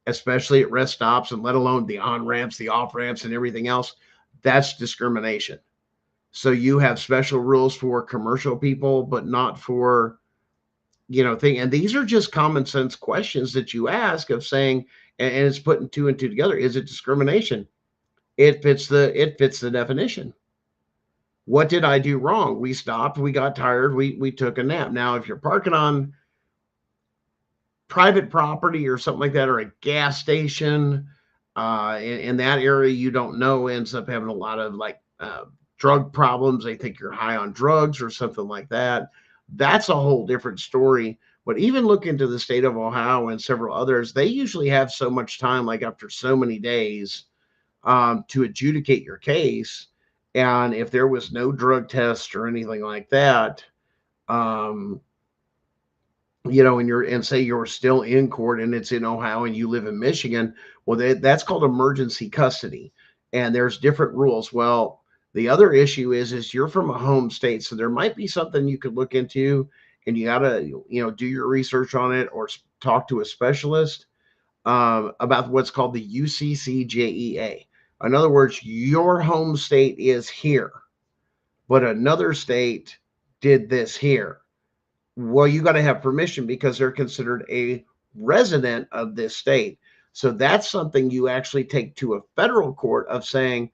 especially at rest stops, and let alone the on ramps, the off ramps, and everything else? That's discrimination. So you have special rules for commercial people, but not for, thing. And these are just common sense questions that you ask of saying, and it's putting two and two together. Is it discrimination? It fits the definition. What did I do wrong? We stopped, we got tired, we took a nap. Now, if you're parking on private property or something like that, or a gas station, in that area, you don't know, ends up having a lot of drug problems. They think you're high on drugs or something like that. That's a whole different story. But even look into the state of Ohio and several others, they usually have so much time, like after so many days, to adjudicate your case. And if there was no drug test or anything like that, and say you're still in court and it's in Ohio and you live in Michigan, well, that's called emergency custody. And there's different rules. Well, the other issue is you're from a home state, so there might be something you could look into, and you gotta, do your research on it or talk to a specialist about what's called the UCCJEA. In other words, your home state is here, but another state did this here. Well, you got to have permission because they're considered a resident of this state. So that's something you actually take to a federal court of saying,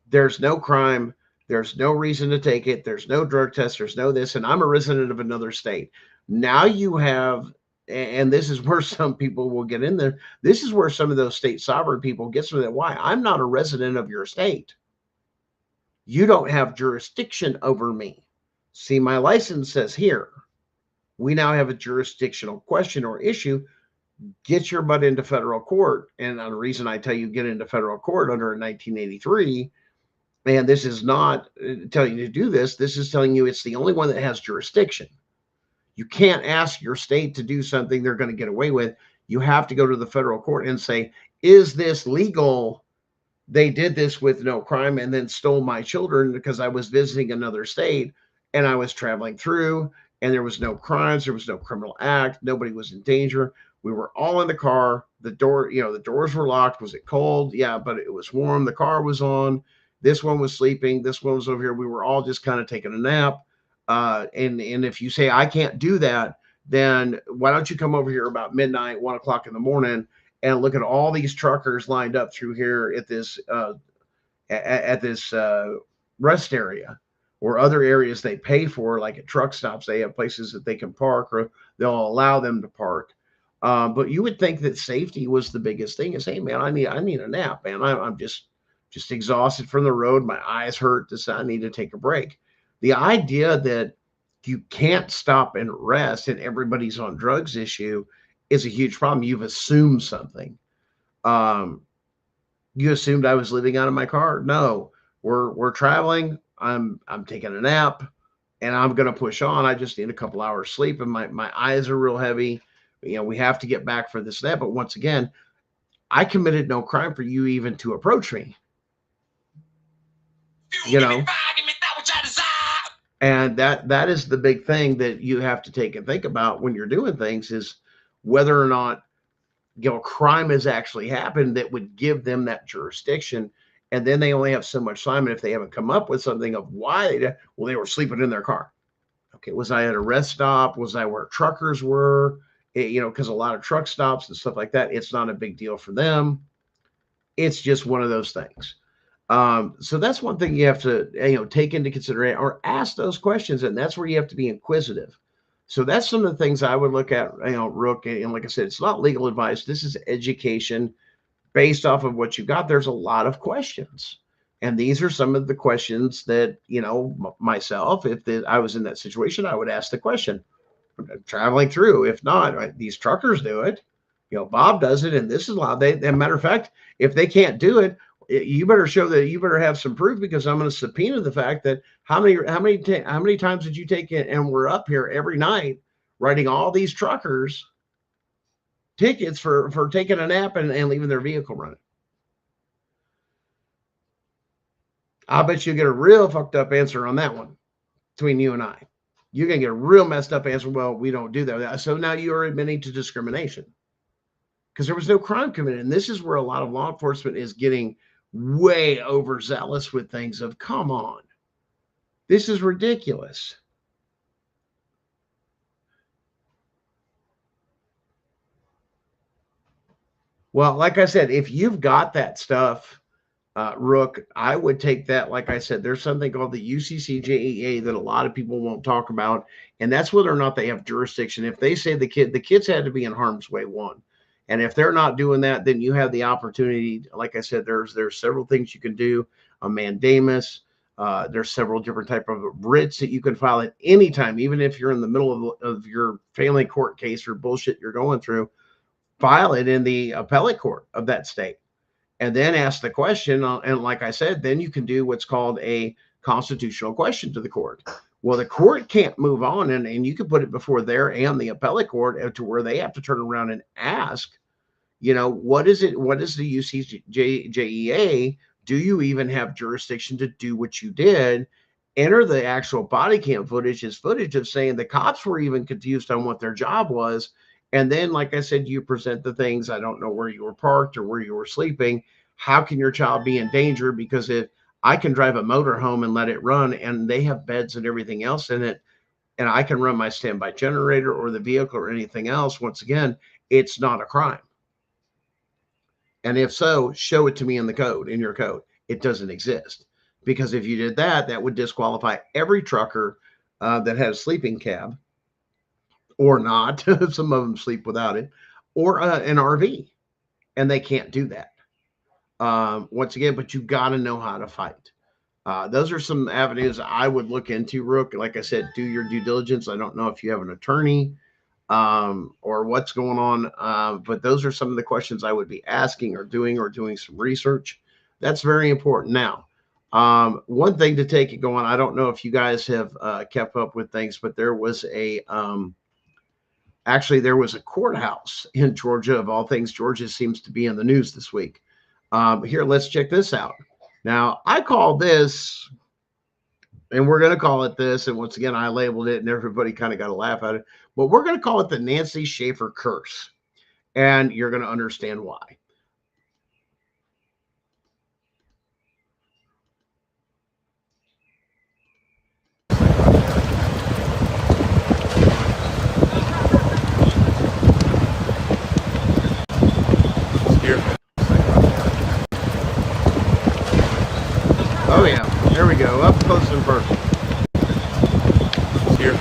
there's no crime, there's no reason to take it, there's no drug test, there's no this, and I'm a resident of another state. Now you have, and this is where some people will get in there. This is where some of those state sovereign people get some of that. Why? I'm not a resident of your state. You don't have jurisdiction over me. See, my license says here. We now have a jurisdictional question or issue. Get your butt into federal court. And the reason I tell you get into federal court under 1983, and this is not telling you to do this. This is telling you it's the only one that has jurisdiction. You can't ask your state to do something they're going to get away with. You have to go to the federal court and say, is this legal? They did this with no crime and then stole my children because I was visiting another state and I was traveling through and there was no crimes. There was no criminal act. Nobody was in danger. We were all in the car. The doors were locked. Was it cold? Yeah, but it was warm. The car was on. This one was sleeping. This one was over here. We were all just kind of taking a nap. And if you say I can't do that, then why don't you come over here about midnight, 1 o'clock in the morning, and look at all these truckers lined up through here at this rest area or other areas they pay for, like at truck stops. They have places that they can park, or they'll allow them to park. But you would think that safety was the biggest thing. Is, hey man, I need a nap, man. I'm just exhausted from the road. My eyes hurt. I need to take a break. The idea that you can't stop and rest and everybody's on drugs issue is a huge problem. You've assumed something. You assumed I was living out of my car. No, we're traveling. I'm taking a nap and I'm going to push on. I just need a couple hours sleep and my eyes are real heavy. We have to get back for this, that. But once again, I committed no crime for you even to approach me. And that is the big thing that you have to take and think about when you're doing things, is whether or not crime has actually happened that would give them that jurisdiction. And then they only have so much time, and if they haven't come up with something of why they were sleeping in their car. Okay, was I at a rest stop? Was I where truckers were? Because a lot of truck stops and stuff like that, it's not a big deal for them. It's just one of those things. So that's one thing you have to, take into consideration or ask those questions. And that's where you have to be inquisitive. So that's some of the things I would look at, Rook. And like I said, it's not legal advice. This is education based off of what you got. There's a lot of questions. And these are some of the questions that, myself, if I was in that situation, I would ask the question. Traveling through. If not, these truckers do it. Bob does it. And this is allowed. As a matter of fact, if they can't do it, you better show that you better have some proof, because I'm going to subpoena the fact that how many times did you take it? And we're up here every night writing all these truckers tickets for taking a nap and leaving their vehicle running. I bet you get a real fucked up answer on that one between you and I. You're going to get a real messed up answer. Well, we don't do that. So now you are admitting to discrimination because there was no crime committed. And this is where a lot of law enforcement is getting way overzealous with things of, come on, this is ridiculous. Well, like I said, if you've got that stuff, Rook, I would take that. Like I said, there's something called the UCCJEA that a lot of people won't talk about, and that's whether or not they have jurisdiction. If they say the kids had to be in harm's way, one, and if they're not doing that, then you have the opportunity. Like I said, there's several things you can do. A mandamus. There's several different type of writs that you can file at any time, even if you're in the middle of your family court case or bullshit you're going through. File it in the appellate court of that state. And then ask the question. And like I said, then you can do what's called a constitutional question to the court. Well, the court can't move on, and you can put it before there and the appellate court to where they have to turn around and ask, what is it? What is the UCJEA? Do you even have jurisdiction to do what you did? Enter the actual body cam footage is footage of saying the cops were even confused on what their job was. And then, like I said, you present the things. I don't know where you were parked or where you were sleeping. How can your child be in danger? Because if I can drive a motor home and let it run and they have beds and everything else in it, and I can run my standby generator or the vehicle or anything else, once again, it's not a crime. And if so, show it to me in the code, in your code. It doesn't exist. Because if you did that, that would disqualify every trucker that had a sleeping cab, or not. Some of them sleep without it, or an RV, and they can't do that. Once again, but you got to know how to fight. Those are some avenues I would look into, Rook. Like I said, do your due diligence. I don't know if you have an attorney or what's going on, but those are some of the questions I would be asking or doing some research. That's very important. Now, one thing to take it going, I don't know if you guys have kept up with things, but there was actually, there was a courthouse in Georgia. Of all things, Georgia seems to be in the news this week. Here, let's check this out. Now, I call this, and we're going to call it this, and once again, I labeled it, and everybody kind of got a laugh at it, but we're going to call it the Nancy Schaefer curse, and you're going to understand why. Oh yeah, there we go, up close and personal. Here.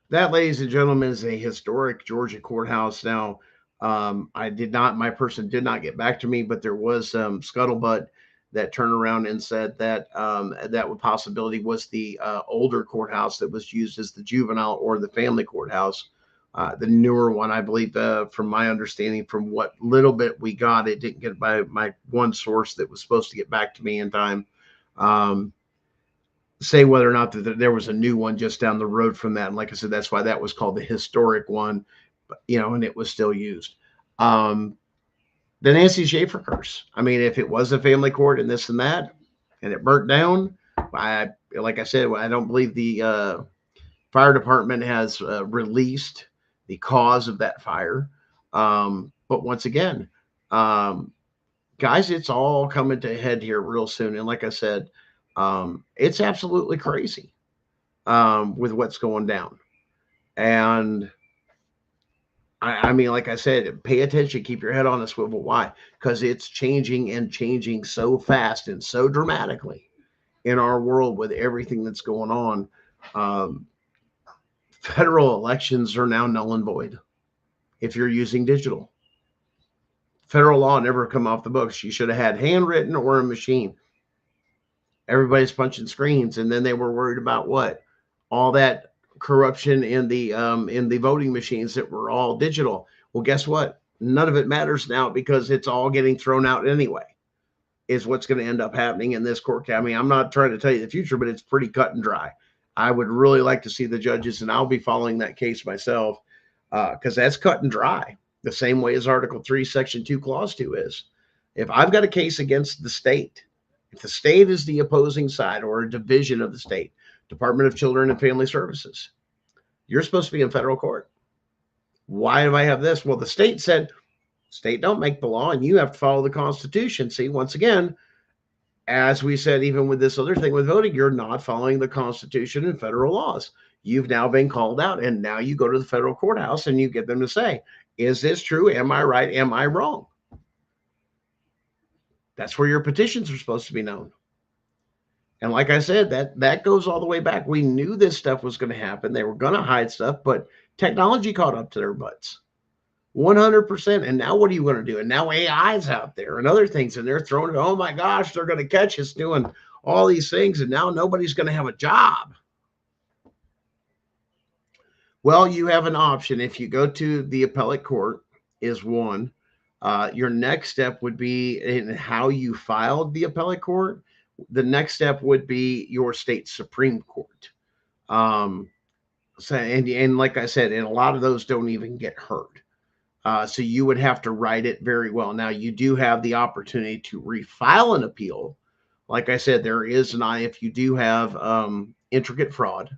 That, ladies and gentlemen, is a historic Georgia courthouse. Now, my person did not get back to me, but there was scuttlebutt that turned around and said that that possibility was the older courthouse that was used as the juvenile or the family courthouse. The newer one, I believe, from my understanding, from what little bit we got, it didn't get by my one source that was supposed to get back to me in time. Say whether or not that there was a new one just down the road from that. And like I said, that's why that was called the historic one, and it was still used. The Nancy Schaefer curse. I mean, if it was a family court and this and that, and it burnt down, like I said, I don't believe the fire department has released the cause of that fire. But once again, guys, it's all coming to a head here real soon. And like I said, it's absolutely crazy with what's going down. And I mean, like I said, pay attention, keep your head on a swivel. Why? Because it's changing and changing so fast and so dramatically in our world with everything that's going on. Federal elections are now null and void if you're using digital. Federal law never come off the books. You should have had handwritten or a machine. Everybody's punching screens, and then they were worried about what? All that corruption in the voting machines that were all digital. Well, guess what? None of it matters now because it's all getting thrown out anyway, is what's going to end up happening in this court. I mean, I'm not trying to tell you the future, but it's pretty cut and dry. I would really like to see the judges, and I'll be following that case myself, because that's cut and dry, the same way as Article 3, Section 2, Clause 2 is. If I've got a case against the state, if the state is the opposing side or a division of the state, Department of Children and Family Services, you're supposed to be in federal court. Why do I have this? Well, the state said, state don't make the law and you have to follow the Constitution. See, once again, as we said, even with this other thing with voting, you're not following the Constitution and federal laws. You've now been called out, and now you go to the federal courthouse and you get them to say, is this true? Am I right? Am I wrong? That's where your petitions are supposed to be known. And like I said, that goes all the way back. We knew this stuff was going to happen. They were going to hide stuff, but technology caught up to their butts. 100%. And now what are you going to do? And now AI's out there and other things, and they're throwing it. Oh my gosh, they're going to catch us doing all these things, and now nobody's going to have a job. Well, you have an option. If you go to the appellate court is one. Your next step would be in how you filed the appellate court. The next step would be your state Supreme Court. So, and like I said, and a lot of those don't even get heard. So you would have to write it very well. Now, you do have the opportunity to refile an appeal. Like I said, there is if you do have intricate fraud,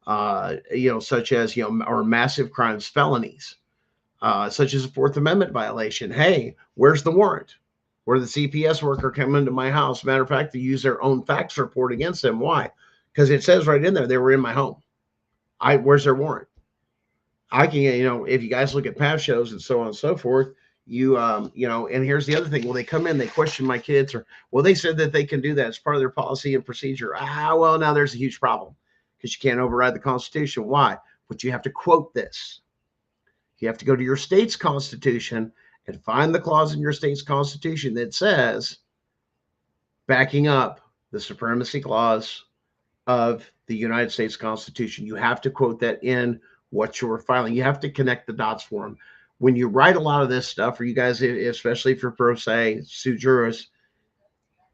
such as, or massive crimes, felonies, such as a Fourth Amendment violation. Hey, where's the warrant? Where the CPS worker come into my house. Matter of fact, they use their own fax report against them. Why? Because it says right in there, they were in my home. Where's their warrant? I can, if you guys look at past shows and so on and so forth, and here's the other thing. Well, they come in, they question my kids, or, well, they said that they can do that as part of their policy and procedure. Well, now there's a huge problem because you can't override the Constitution. Why? But you have to quote this. You have to go to your state's Constitution and find the clause in your state's Constitution that says, backing up the supremacy clause of the United States Constitution. You have to quote that in what you're filing. You have to connect the dots for them. When you write a lot of this stuff, for you guys, especially if you're pro se, sue jurors,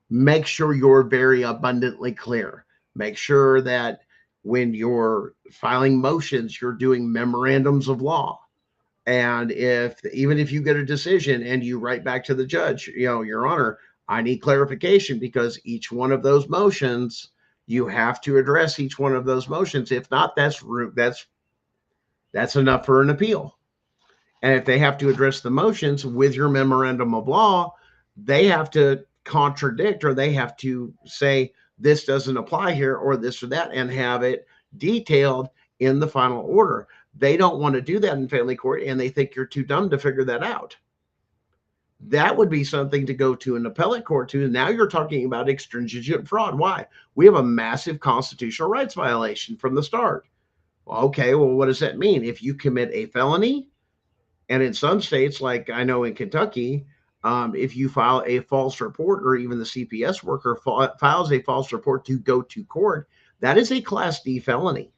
make sure you're very abundantly clear. Make sure that when you're filing motions, you're doing memorandums of law. And even if you get a decision and you write back to the judge, Your Honor, I need clarification, because each one of those motions, you have to address each one of those motions. If not, that's enough for an appeal. And if they have to address the motions with your memorandum of law, they have to contradict, or they have to say this doesn't apply here, or this or that, and have it detailed in the final order. They don't want to do that in family court, and they think you're too dumb to figure that out. That would be something to go to an appellate court to. Now you're talking about extrinsic fraud. Why? We have a massive constitutional rights violation from the start. Well, okay, well, what does that mean? If you commit a felony, and in some states, like I know in Kentucky, if you file a false report, or even the CPS worker files a false report to go to court, that is a Class D felony.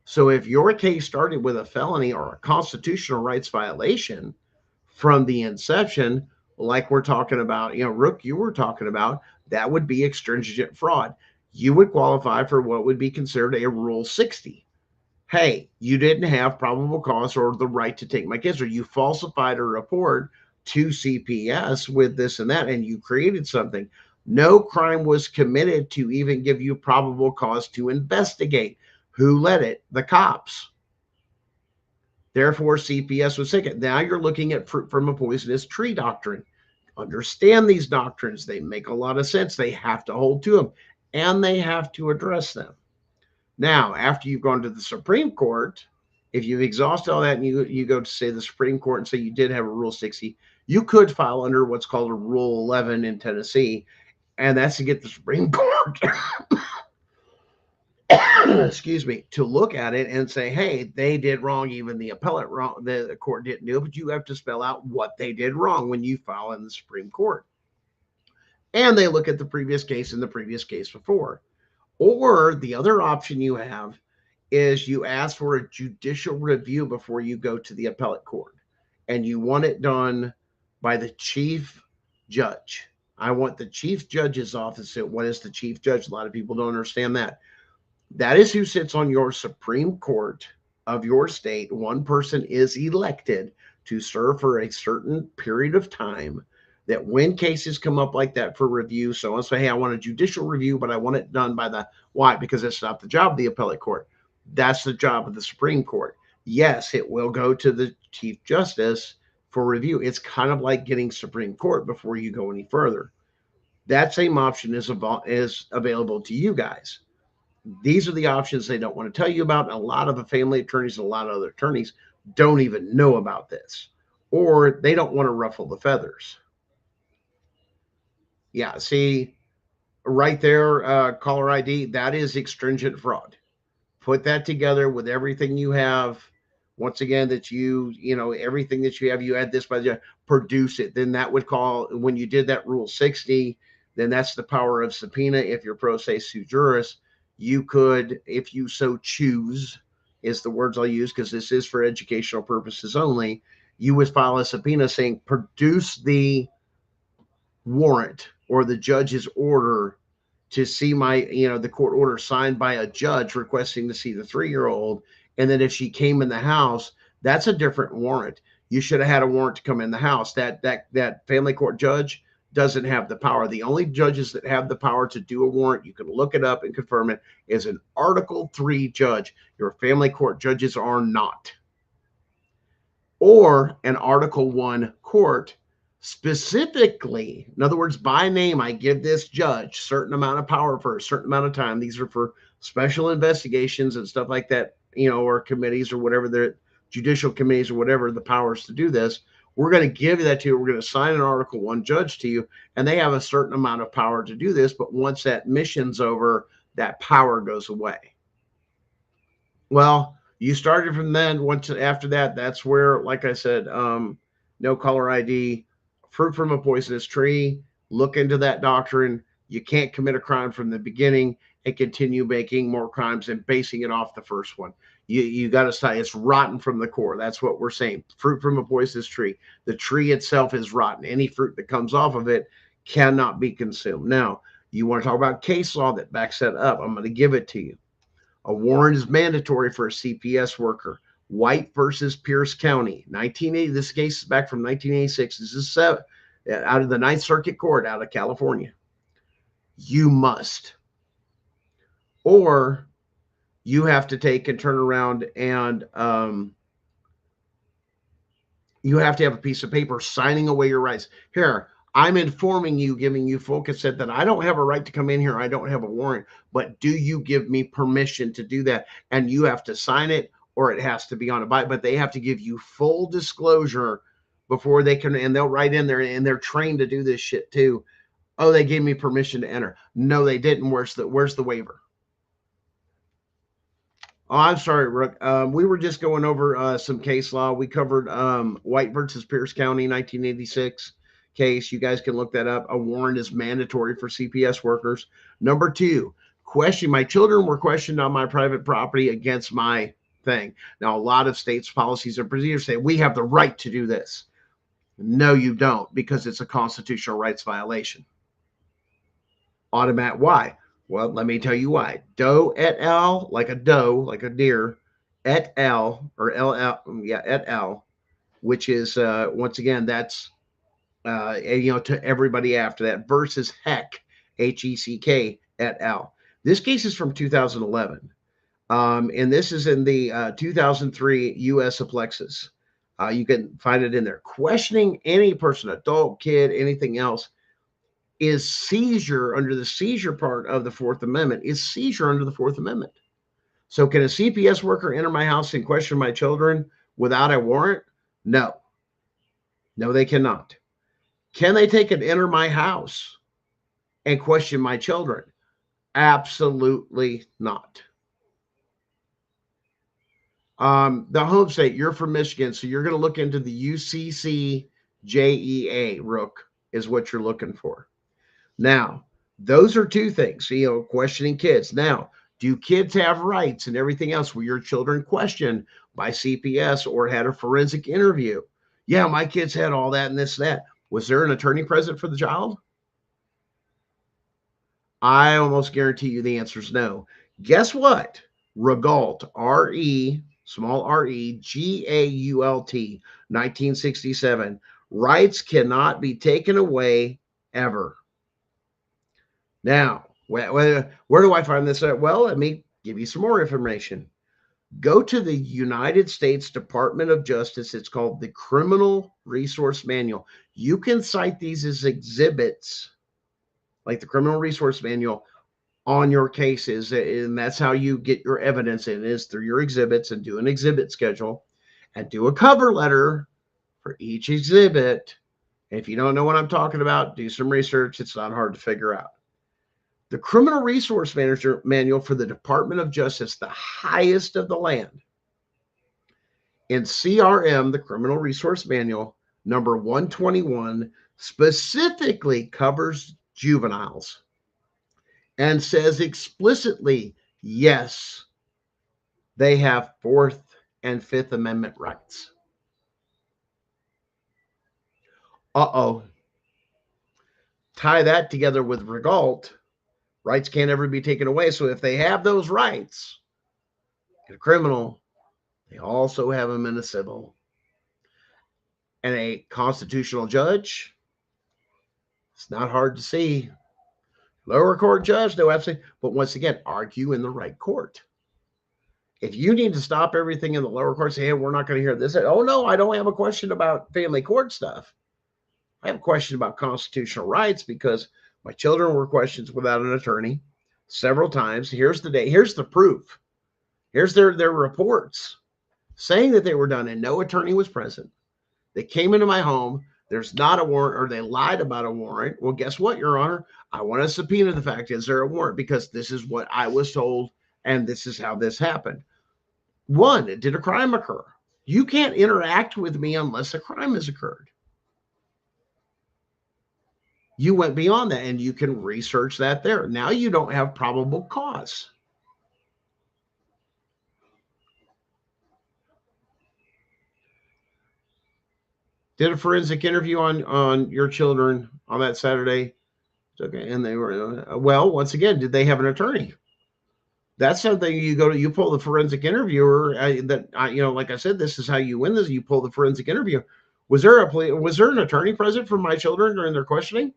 So if your case started with a felony or a constitutional rights violation from the inception, like we're talking about, Rook, you were talking about, that would be extrinsic fraud. You would qualify for what would be considered a Rule 60. Hey, you didn't have probable cause or the right to take my kids, or you falsified a report to CPS with this and that, and you created something. No crime was committed to even give you probable cause to investigate. Who led it? The cops. Therefore, CPS was taken. Now you're looking at fruit from a poisonous tree doctrine. Understand these doctrines. They make a lot of sense. They have to hold to them, and they have to address them. Now, after you've gone to the Supreme Court, if you've exhausted all that and you go to, say, the Supreme Court and say you did have a Rule 60, you could file under what's called a Rule 11 in Tennessee, and that's to get the Supreme Court excuse me, to look at it and say, hey, they did wrong. Even the appellate wrong, the court didn't do it, but you have to spell out what they did wrong when you file in the Supreme Court. And they look at the previous case and the previous case before. Or the other option you have is you ask for a judicial review before you go to the appellate court, and you want it done by the chief judge. I want the chief judge's office. What is the chief judge? A lot of people don't understand that. That is who sits on your Supreme Court of your state. One person is elected to serve for a certain period of time, that when cases come up like that for review, so let's say, hey, I want a judicial review, but I want it done by the, why? Because it's not the job of the appellate court. That's the job of the Supreme Court. Yes, it will go to the Chief Justice for review. It's kind of like getting Supreme Court before you go any further. That same option is available to you guys. These are the options they don't want to tell you about. A lot of the family attorneys and a lot of other attorneys don't even know about this, or they don't want to ruffle the feathers. Yeah, see right there, caller ID, that is extringent fraud. Put that together with everything you have. Once again, that everything that you have, you add this by the, produce it. Then that would call, when you did that Rule 60, then that's the power of subpoena. If you're pro se sui juris, you could, if you so choose, is the words I'll use because this is for educational purposes only, you would file a subpoena saying, produce the warrant or the judge's order to see my, the court order signed by a judge requesting to see the 3-year-old. And then if she came in the house, that's a different warrant. You should have had a warrant to come in the house. That family court judge doesn't have the power. The only judges that have the power to do a warrant, you can look it up and confirm it, is an Article 3 judge. Your family court judges are not. Or an Article 1 court. Specifically, in other words, by name, I give this judge certain amount of power for a certain amount of time. These are for special investigations and stuff like that, or committees or whatever, the judicial committees or whatever the powers to do this. We're going to give that to you. We're going to assign an Article 1 judge to you, and they have a certain amount of power to do this. But once that mission's over, that power goes away. Well, you started from then. Once after that, that's where, like I said, no caller ID, fruit from a poisonous tree. Look into that doctrine. You can't commit a crime from the beginning and continue making more crimes and basing it off the first one. You got to stop. It's rotten from the core. That's what we're saying. Fruit from a poisonous tree. The tree itself is rotten. Any fruit that comes off of it cannot be consumed. Now, you want to talk about case law that backs that up. I'm going to give it to you. A warrant is mandatory for a CPS worker. White versus Pierce County, 1980. This case is back from 1986. This is out of the Ninth Circuit Court out of California. You must, or you have to take and turn around and you have to have a piece of paper signing away your rights. Here, I'm informing you, giving you full consent that I don't have a right to come in here. I don't have a warrant, but do you give me permission to do that? And you have to sign it, or it has to be on a bite, but they have to give you full disclosure before they can, and they'll write in there, and they're trained to do this shit too. Oh, they gave me permission to enter. No, they didn't. Where's the waiver? Oh, I'm sorry, Rook. We were just going over some case law. We covered White versus Pierce County, 1986 case. You guys can look that up. A warrant is mandatory for CPS workers. Number 2, question. My children were questioned on my private property against my thing. Now, a lot of states' policies and procedures say we have the right to do this. No, you don't, because it's a constitutional rights violation. Automatic. Why? Well, let me tell you why. Doe et al., like a doe, like a deer, et al., or et al., which is, once again, that's, to everybody after that, versus Heck, Heck, et al. This case is from 2011. And this is in the 2003 U.S. Plexus. You can find it in there. Questioning any person, adult, kid, anything else, is seizure under the seizure part of the Fourth Amendment, is seizure under the Fourth Amendment. So can a CPS worker enter my house and question my children without a warrant? No. No, they cannot. Can they take and enter my house and question my children? Absolutely not. The home state, you're from Michigan, so you're going to look into the UCCJEA, Rook, is what you're looking for. Now, those are 2 things, questioning kids. Now, do kids have rights and everything else? Were your children questioned by CPS or had a forensic interview? Yeah, my kids had all that and this, that. Was there an attorney present for the child? I almost guarantee you the answer is no. Guess what? Regault, small Regault, 1967. Rights cannot be taken away ever. Now, where do I find this at? Well, let me give you some more information. Go to the United States Department of Justice. It's called the Criminal Resource Manual. You can cite these as exhibits, like the Criminal Resource Manual, on your cases, and that's how you get your evidence in, is through your exhibits, and do an exhibit schedule and do a cover letter for each exhibit. If you don't know what I'm talking about, do some research. It's not hard to figure out. The Criminal Resource Manual for the Department of Justice, the highest of the land, in CRM, the Criminal Resource Manual, number 121, specifically covers juveniles and says explicitly, yes, they have Fourth and Fifth Amendment rights. Uh-oh. Tie that together with Regault. Rights can't ever be taken away. So if they have those rights in a criminal, they also have them in a civil. And a constitutional judge, it's not hard to see. Lower court judge, no, absolutely. But once again, argue in the right court. If you need to stop everything in the lower court, say, hey, we're not going to hear this. Oh, no, I don't have a question about family court stuff. I have a question about constitutional rights because my children were questioned without an attorney several times. Here's the day. Here's the proof. Here's their reports saying that they were done and no attorney was present. They came into my home. There's not a warrant, or they lied about a warrant. Well, guess what, Your Honor? I want to subpoena the fact, is there a warrant? Because this is what I was told, and this is how this happened. One, did a crime occur? You can't interact with me unless a crime has occurred. You went beyond that, and you can research that there. Now you don't have probable cause. Did a forensic interview on your children on that Saturday. Okay, and they were, well, once again, did they have an attorney? That's something you pull the forensic interviewer. Like I said, this is how you win this. You pull the forensic interview. Was there an attorney present for my children during their questioning?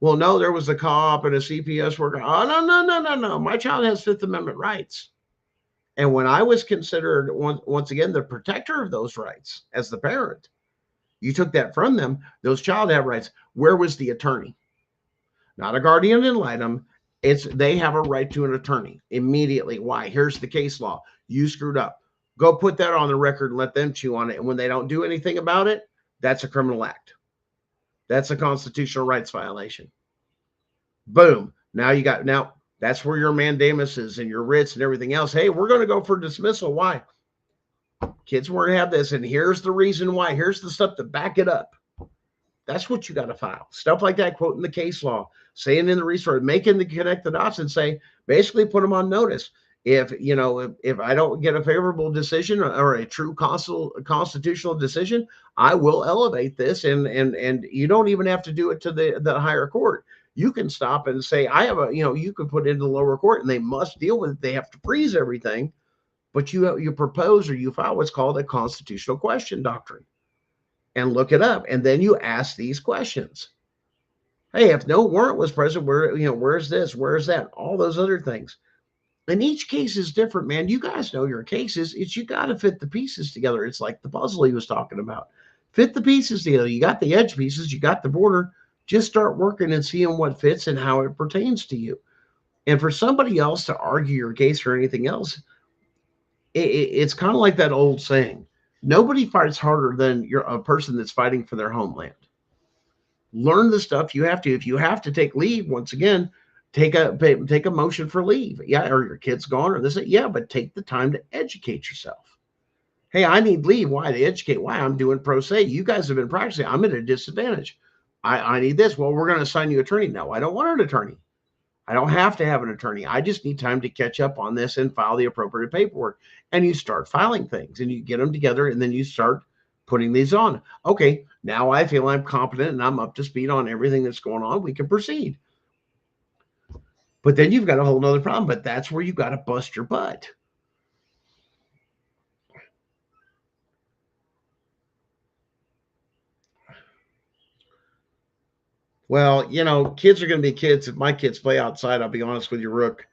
Well, no, there was a cop and a CPS worker. Oh, no. My child has Fifth Amendment rights. And when I was considered, once again, the protector of those rights as the parent, you took that from them. Those child have rights. Where was the attorney? Not a guardian ad litem. They have a right to an attorney immediately. Why? Here's the case law. You screwed up. Go put that on the record and let them chew on it. And when they don't do anything about it, that's a criminal act. That's a constitutional rights violation. Boom. Now that's where your mandamuses and your writs and everything else. Hey, we're going to go for dismissal. Why? Kids weren't to have this. And here's the reason why. Here's the stuff to back it up. That's what you got to file. Stuff like that, quoting the case law, saying in the resource, making the connect the dots and say, basically put them on notice. If I don't get a favorable decision or a true constitutional decision, I will elevate this, and you don't even have to do it to the higher court. You can stop and say, you can put it into the lower court, and they must deal with it. They have to freeze everything, but you propose or you file what's called a constitutional question doctrine, and look it up, and then you ask these questions. Hey, if no warrant was present, where's this? Where's that? All those other things. And each case is different, man. You guys know your cases. You got to fit the pieces together. It's like the puzzle he was talking about. Fit the pieces together. You got the edge pieces. You got the border. Just start working and seeing what fits and how it pertains to you. And for somebody else to argue your case or anything else, it's kind of like that old saying. Nobody fights harder than a person that's fighting for their homeland. Learn the stuff you have to. If you have to take leave, once again, take a motion for leave. Yeah, or your kid's gone or this. Yeah, but take the time to educate yourself. Hey, I need leave. Why? To educate. Why? I'm doing pro se. You guys have been practicing. I'm at a disadvantage. I need this. Well, we're going to assign you an attorney. No, I don't want an attorney. I don't have to have an attorney. I just need time to catch up on this and file the appropriate paperwork. And you start filing things and you get them together and then you start putting these on. Okay, now I feel I'm competent and I'm up to speed on everything that's going on. We can proceed. But then you've got a whole nother problem. But that's where you got to bust your butt. Well, kids are going to be kids. If my kids play outside, I'll be honest with you, Rook.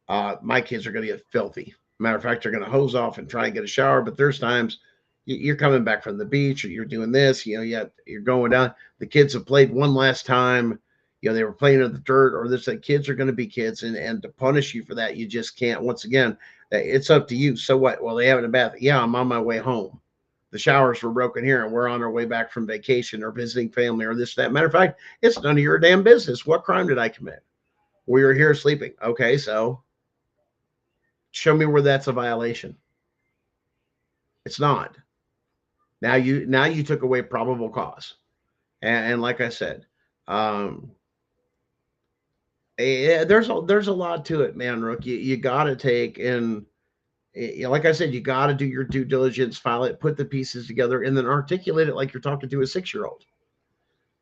My kids are going to get filthy. Matter of fact, they're going to hose off and try and get a shower. But there's times you're coming back from the beach or you're doing this, you're going down. The kids have played one last time. They were playing in the dirt or this. Kids are going to be kids. And to punish you for that, you just can't. Once again, it's up to you. So what? Well, they have a bath. Yeah, I'm on my way home. The showers were broken here and we're on our way back from vacation or visiting family or this, that. Matter of fact, it's none of your damn business. What crime did I commit? We were here sleeping. Okay, so show me where that's a violation. It's not. Now you took away probable cause. And like I said, there's a lot to it, man, Rook. You got to take and like I said, you got to do your due diligence, file it, put the pieces together, and then articulate it like you're talking to a 6-year-old.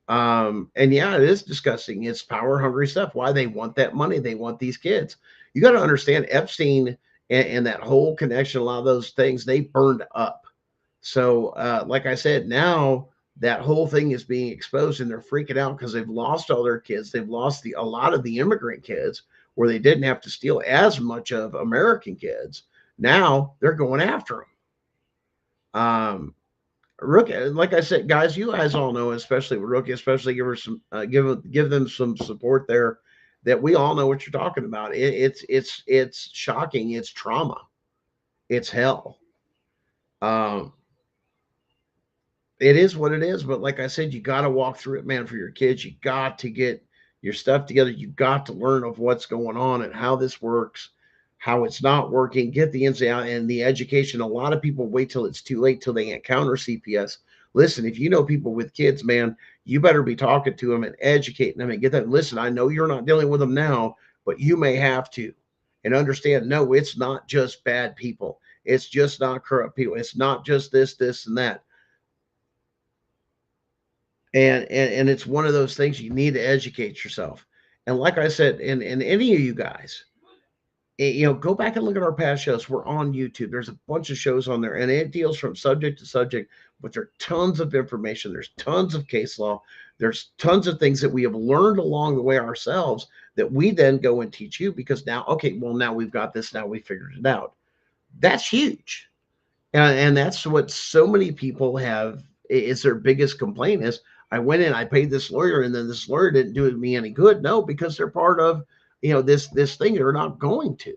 And yeah, it is disgusting. It's power hungry stuff. Why? They want that money. They want these kids. You got to understand Epstein and that whole connection, a lot of those things, they burned up. So, like I said, now that whole thing is being exposed and they're freaking out because they've lost all their kids. They've lost a lot of the immigrant kids where they didn't have to steal as much of American kids. Now they're going after them. Rookie, like I said, guys, you guys all know, especially with Rookie, especially give her some, give them some support there. That we all know what you're talking about. It's shocking. It's trauma. It's hell. It is what it is. But like I said, you got to walk through it, man, for your kids. You got to get your stuff together. You got to learn of what's going on and how this works, how it's not working, get the ins and outs and the education. A lot of people wait till it's too late till they encounter CPS. Listen, if you know people with kids, man, you better be talking to them and educating them and get them. Listen, I know you're not dealing with them now, but you may have to. And understand, no, it's not just bad people. It's just not corrupt people. It's not just this, and that. And it's one of those things you need to educate yourself. And like I said, and any of you guys, go back and look at our past shows. We're on YouTube. There's a bunch of shows on there, and it deals from subject to subject, but there are tons of information. There's tons of case law. There's tons of things that we have learned along the way ourselves that we then go and teach you because now, okay, well, now we've got this. Now we figured it out. That's huge. And that's what so many people have is their biggest complaint is, I went in, I paid this lawyer, and then this lawyer didn't do me any good. No, because they're part of this thing they're not going to.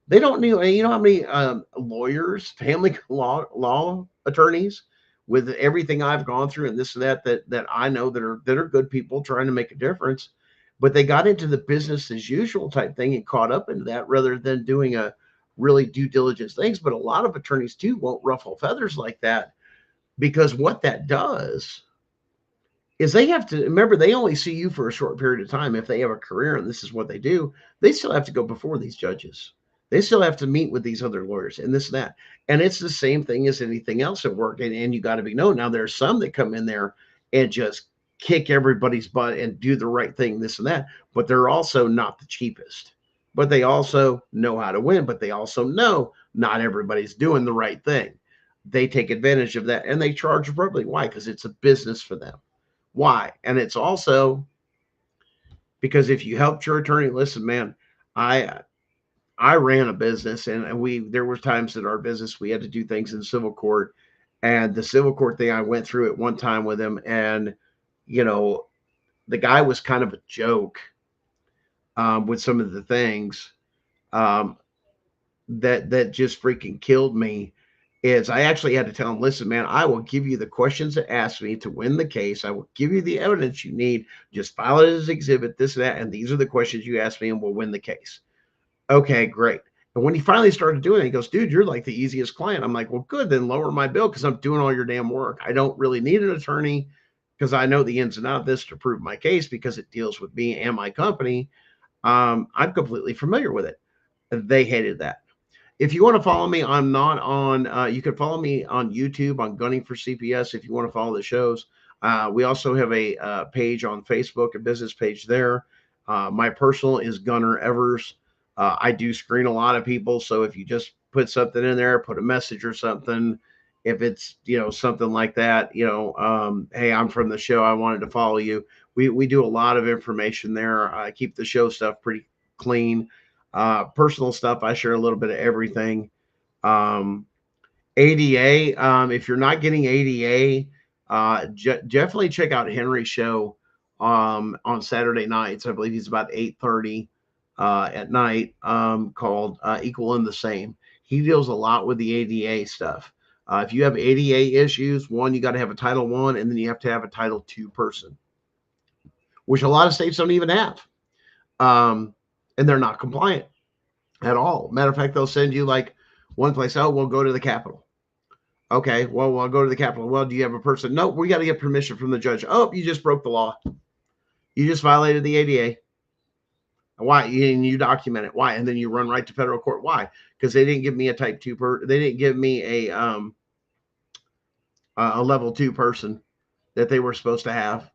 They don't need, how many lawyers, family law attorneys with everything I've gone through and this and that I know that are good people trying to make a difference, but they got into the business as usual type thing and caught up into that rather than doing a really due diligence things. But a lot of attorneys too won't ruffle feathers like that because what that does is they have to remember they only see you for a short period of time. If they have a career and this is what they do, they still have to go before these judges. They still have to meet with these other lawyers and this and that. And it's the same thing as anything else at work. And you got to be known. Now there's some that come in there and just kick everybody's butt and do the right thing, this and that. But they're also not the cheapest. But they also know how to win. But they also know not everybody's doing the right thing. They take advantage of that and they charge appropriately. Why? Because it's a business for them. Why? And it's also because if you helped your attorney, listen, man, I ran a business and there were times in our business we had to do things in civil court, and the civil court thing I went through at one time with him, and the guy was kind of a joke with some of the things that just freaking killed me. Is I actually had to tell him, listen, man, I will give you the questions that ask me to win the case. I will give you the evidence you need. Just file it as exhibit, this and that. And these are the questions you ask me and we'll win the case. Okay, great. And when he finally started doing it, he goes, dude, you're like the easiest client. I'm like, well, good, then lower my bill because I'm doing all your damn work. I don't really need an attorney because I know the ins and outs of this to prove my case because it deals with me and my company. I'm completely familiar with it. They hated that. If you want to follow me, I'm not on, you can follow me on YouTube on Gunning for CPS if you want to follow the shows. We also have a page on Facebook, a business page there. My personal is Gunner Evers. I do screen a lot of people, so if you just put something in there, put a message or something, if it's something like that, hey, I'm from the show, I wanted to follow you. We do a lot of information there. I keep the show stuff pretty clean. Personal stuff, I share a little bit of everything. ADA, if you're not getting ADA, definitely check out Henry's show on Saturday nights. I believe he's about 8:30 at night, called Equal and the Same. He deals a lot with the ADA stuff. If you have ADA issues, one, you got to have a Title I, and then you have to have a Title II person, which a lot of states don't even have. And they're not compliant at all. Matter of fact, they'll send you like one place, oh, we'll go to the Capitol. Okay, well, I'll go to the Capitol. Well, do you have a person? No, we got to get permission from the judge. Oh, you just broke the law. You just violated the ADA. Why? And you document it. Why? And then you run right to federal court. Why? Because they didn't give me a type 2 they didn't give me a level 2 person that they were supposed to have.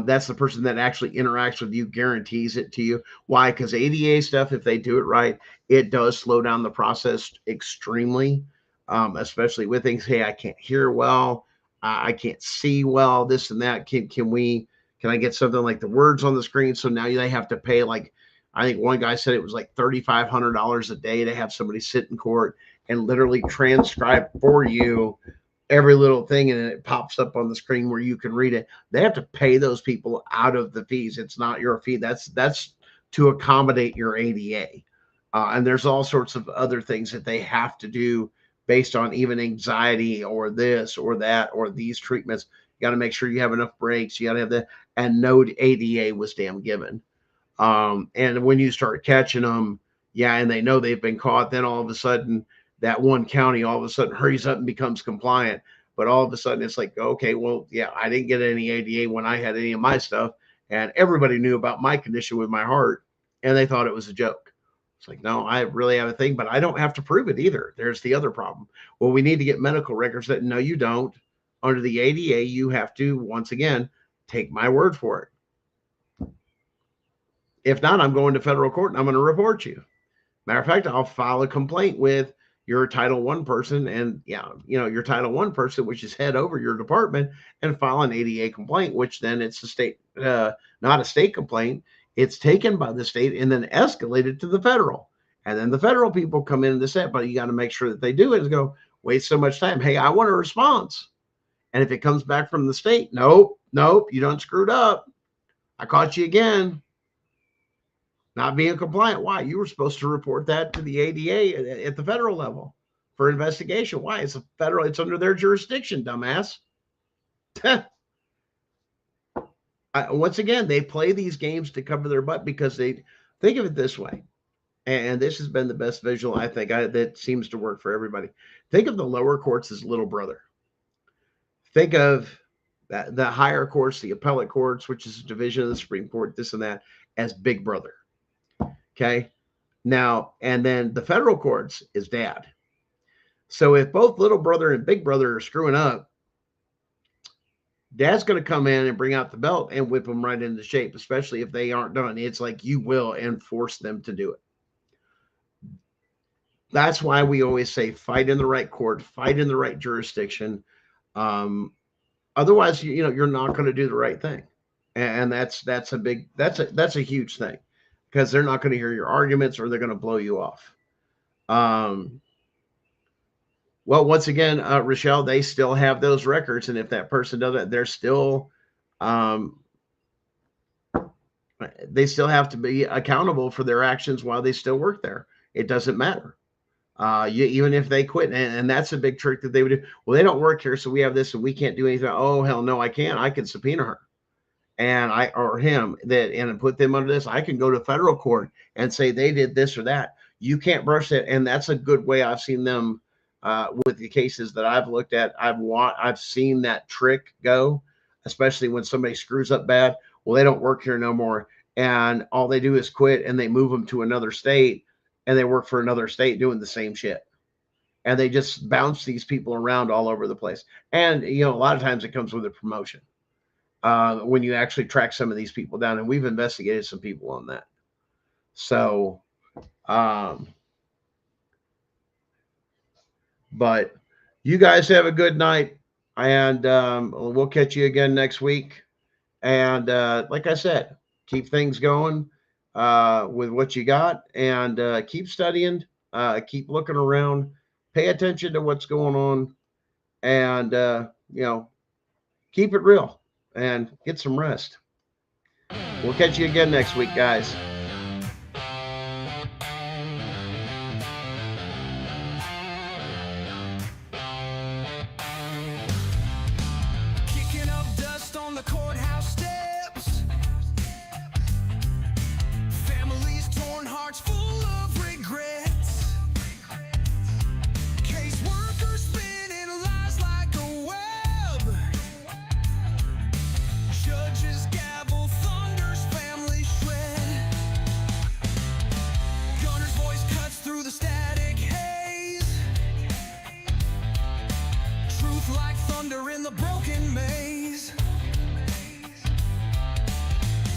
That's the person that actually interacts with you, guarantees it to you. Why? Because ADA stuff, if they do it right, it does slow down the process extremely, especially with things. Hey, I can't hear well. I can't see well, this and that. Can I get something like the words on the screen? So now they have to pay, like, I think one guy said it was like $3,500 a day to have somebody sit in court and literally transcribe for you every little thing, and it pops up on the screen where you can read it. They have to pay those people out of the fees. It's not your fee. That's to accommodate your ADA. And there's all sorts of other things that they have to do based on even anxiety or this or that or these treatments. You got to make sure you have enough breaks. You got to have that. And no ADA was damn given. And when you start catching them, yeah, and they know they've been caught, then all of a sudden that one county all of a sudden hurries up and becomes compliant. But all of a sudden it's like, okay, well, yeah, I didn't get any ADA when I had any of my stuff. And everybody knew about my condition with my heart, and they thought it was a joke. It's like, no, I really have a thing, but I don't have to prove it either. There's the other problem. Well, we need to get medical records. That no, you don't. Under the ADA, you have to, once again, take my word for it. If not, I'm going to federal court and I'm going to report you. Matter of fact, I'll file a complaint with your Title I person and, your Title I person, which is head over your department, and file an ADA complaint, which then it's a state, not a state complaint. It's taken by the state and then escalated to the federal. And then the federal people come in and say, but you got to make sure that they do it, and go, waste so much time. Hey, I want a response. And if it comes back from the state, nope, you done screwed up. I caught you again. Not being compliant. Why? You were supposed to report that to the ADA at the federal level for investigation. Why? It's it's under their jurisdiction, dumbass. Once again, they play these games to cover their butt because they think of it this way. And this has been the best visual, I think, that seems to work for everybody. Think of the lower courts as little brother. Think of the higher courts, the appellate courts, which is a division of the Supreme Court, this and that, as big brother. Okay. Now, and then the federal courts is dad. So if both little brother and big brother are screwing up, dad's going to come in and bring out the belt and whip them right into shape, especially if they aren't done. It's like you will enforce them to do it. That's why we always say fight in the right court, fight in the right jurisdiction. Otherwise, you're not going to do the right thing. And that's a huge thing, because they're not going to hear your arguments, or they're going to blow you off. Well, once again, Rochelle, they still have those records. And if that person doesn't, they're still, they still have to be accountable for their actions while they still work there. It doesn't matter. Even if they quit, and that's a big trick that they would do. Well, they don't work here, so we have this and we can't do anything. Oh, hell no, I can't. I can subpoena her or him and put them under this. I can go to federal court and say they did this or that. You can't brush that. And that's a good way. I've seen them with the cases that I've looked at. I've seen that trick go, especially when somebody screws up bad. Well, they don't work here no more, and all they do is quit, and they move them to another state, and they work for another state doing the same shit. And they just bounce these people around all over the place. And, a lot of times it comes with a promotion. when you actually track some of these people down. And we've investigated some people on that. So, but you guys have a good night, and we'll catch you again next week. And like I said, keep things going with what you got, and keep studying, keep looking around, pay attention to what's going on, and keep it real and get some rest. We'll catch you again next week, guys. Kicking up dust on the courthouse steps. Families torn, hearts full of regrets. Caseworkers spinning lies like a web. Judges gavel, thunders, family shred. Gunner's voice cuts through the static haze. Truth like thunder in the broken maze.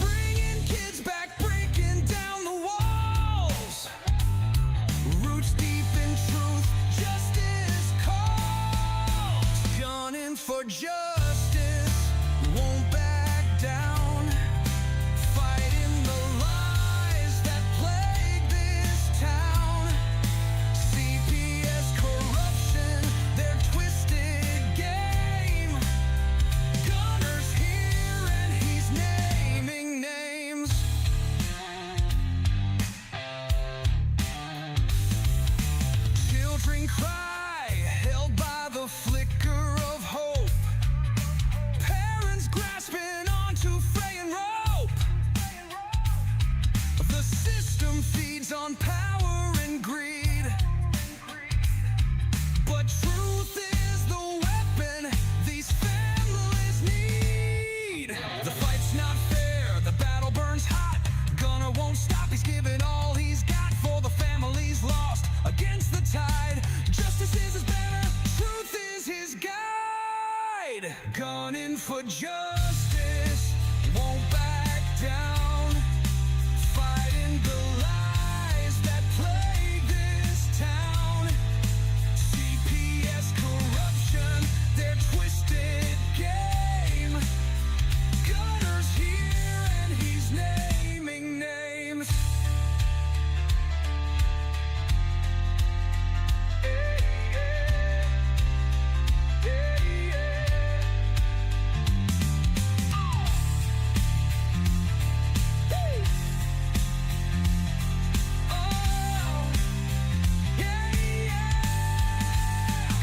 Bringing kids back, breaking down the walls. Roots deep in truth, justice calls. Gunning for justice, won't back down. Fighting the lies that plague this town. CPS corruption, their twisted game. Gunner's here and he's naming names. Children cry, held by the flicker of hope. Parents grasping onto fraying rope. The system feeds on power and greed, but truth is the weapon these families need. The fight's not fair, the battle burns hot. Gunner won't stop, he's giving all he's got for the families lost against the tide. Justice is his banner, truth is his guide. Gunning for justice, won't back down. Fighting the lies that plague this town. CPS corruption, their twisted game. Gunner's here and he's naming names.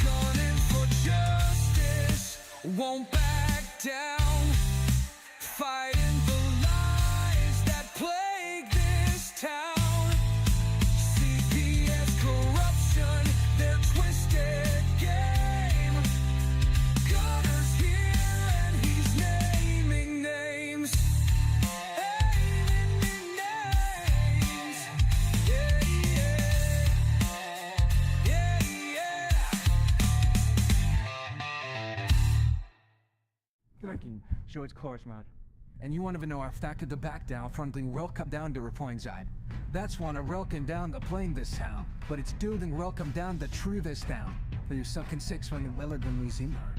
Gunning for justice, won't back down. Fighting the lies that plague this town. CPS corruption, their twisted game. Gunner's here and he's naming names. Naming names. Yeah, yeah. Yeah, yeah. Working, show its course, man. And you want to know if that could the back down, fronting welcome down to repoing side. That's one a welcome down the plane this town, but it's doing welcome down the true this town. For your sucking six when you weller than we seem her.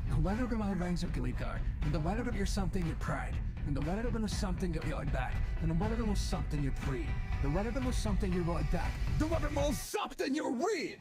The weather of my ranks of Gilikar, and the weather of your something your pride, and the weather of something of your back, and the weather of something you free, the weather of something you ride back, the weather of something you read.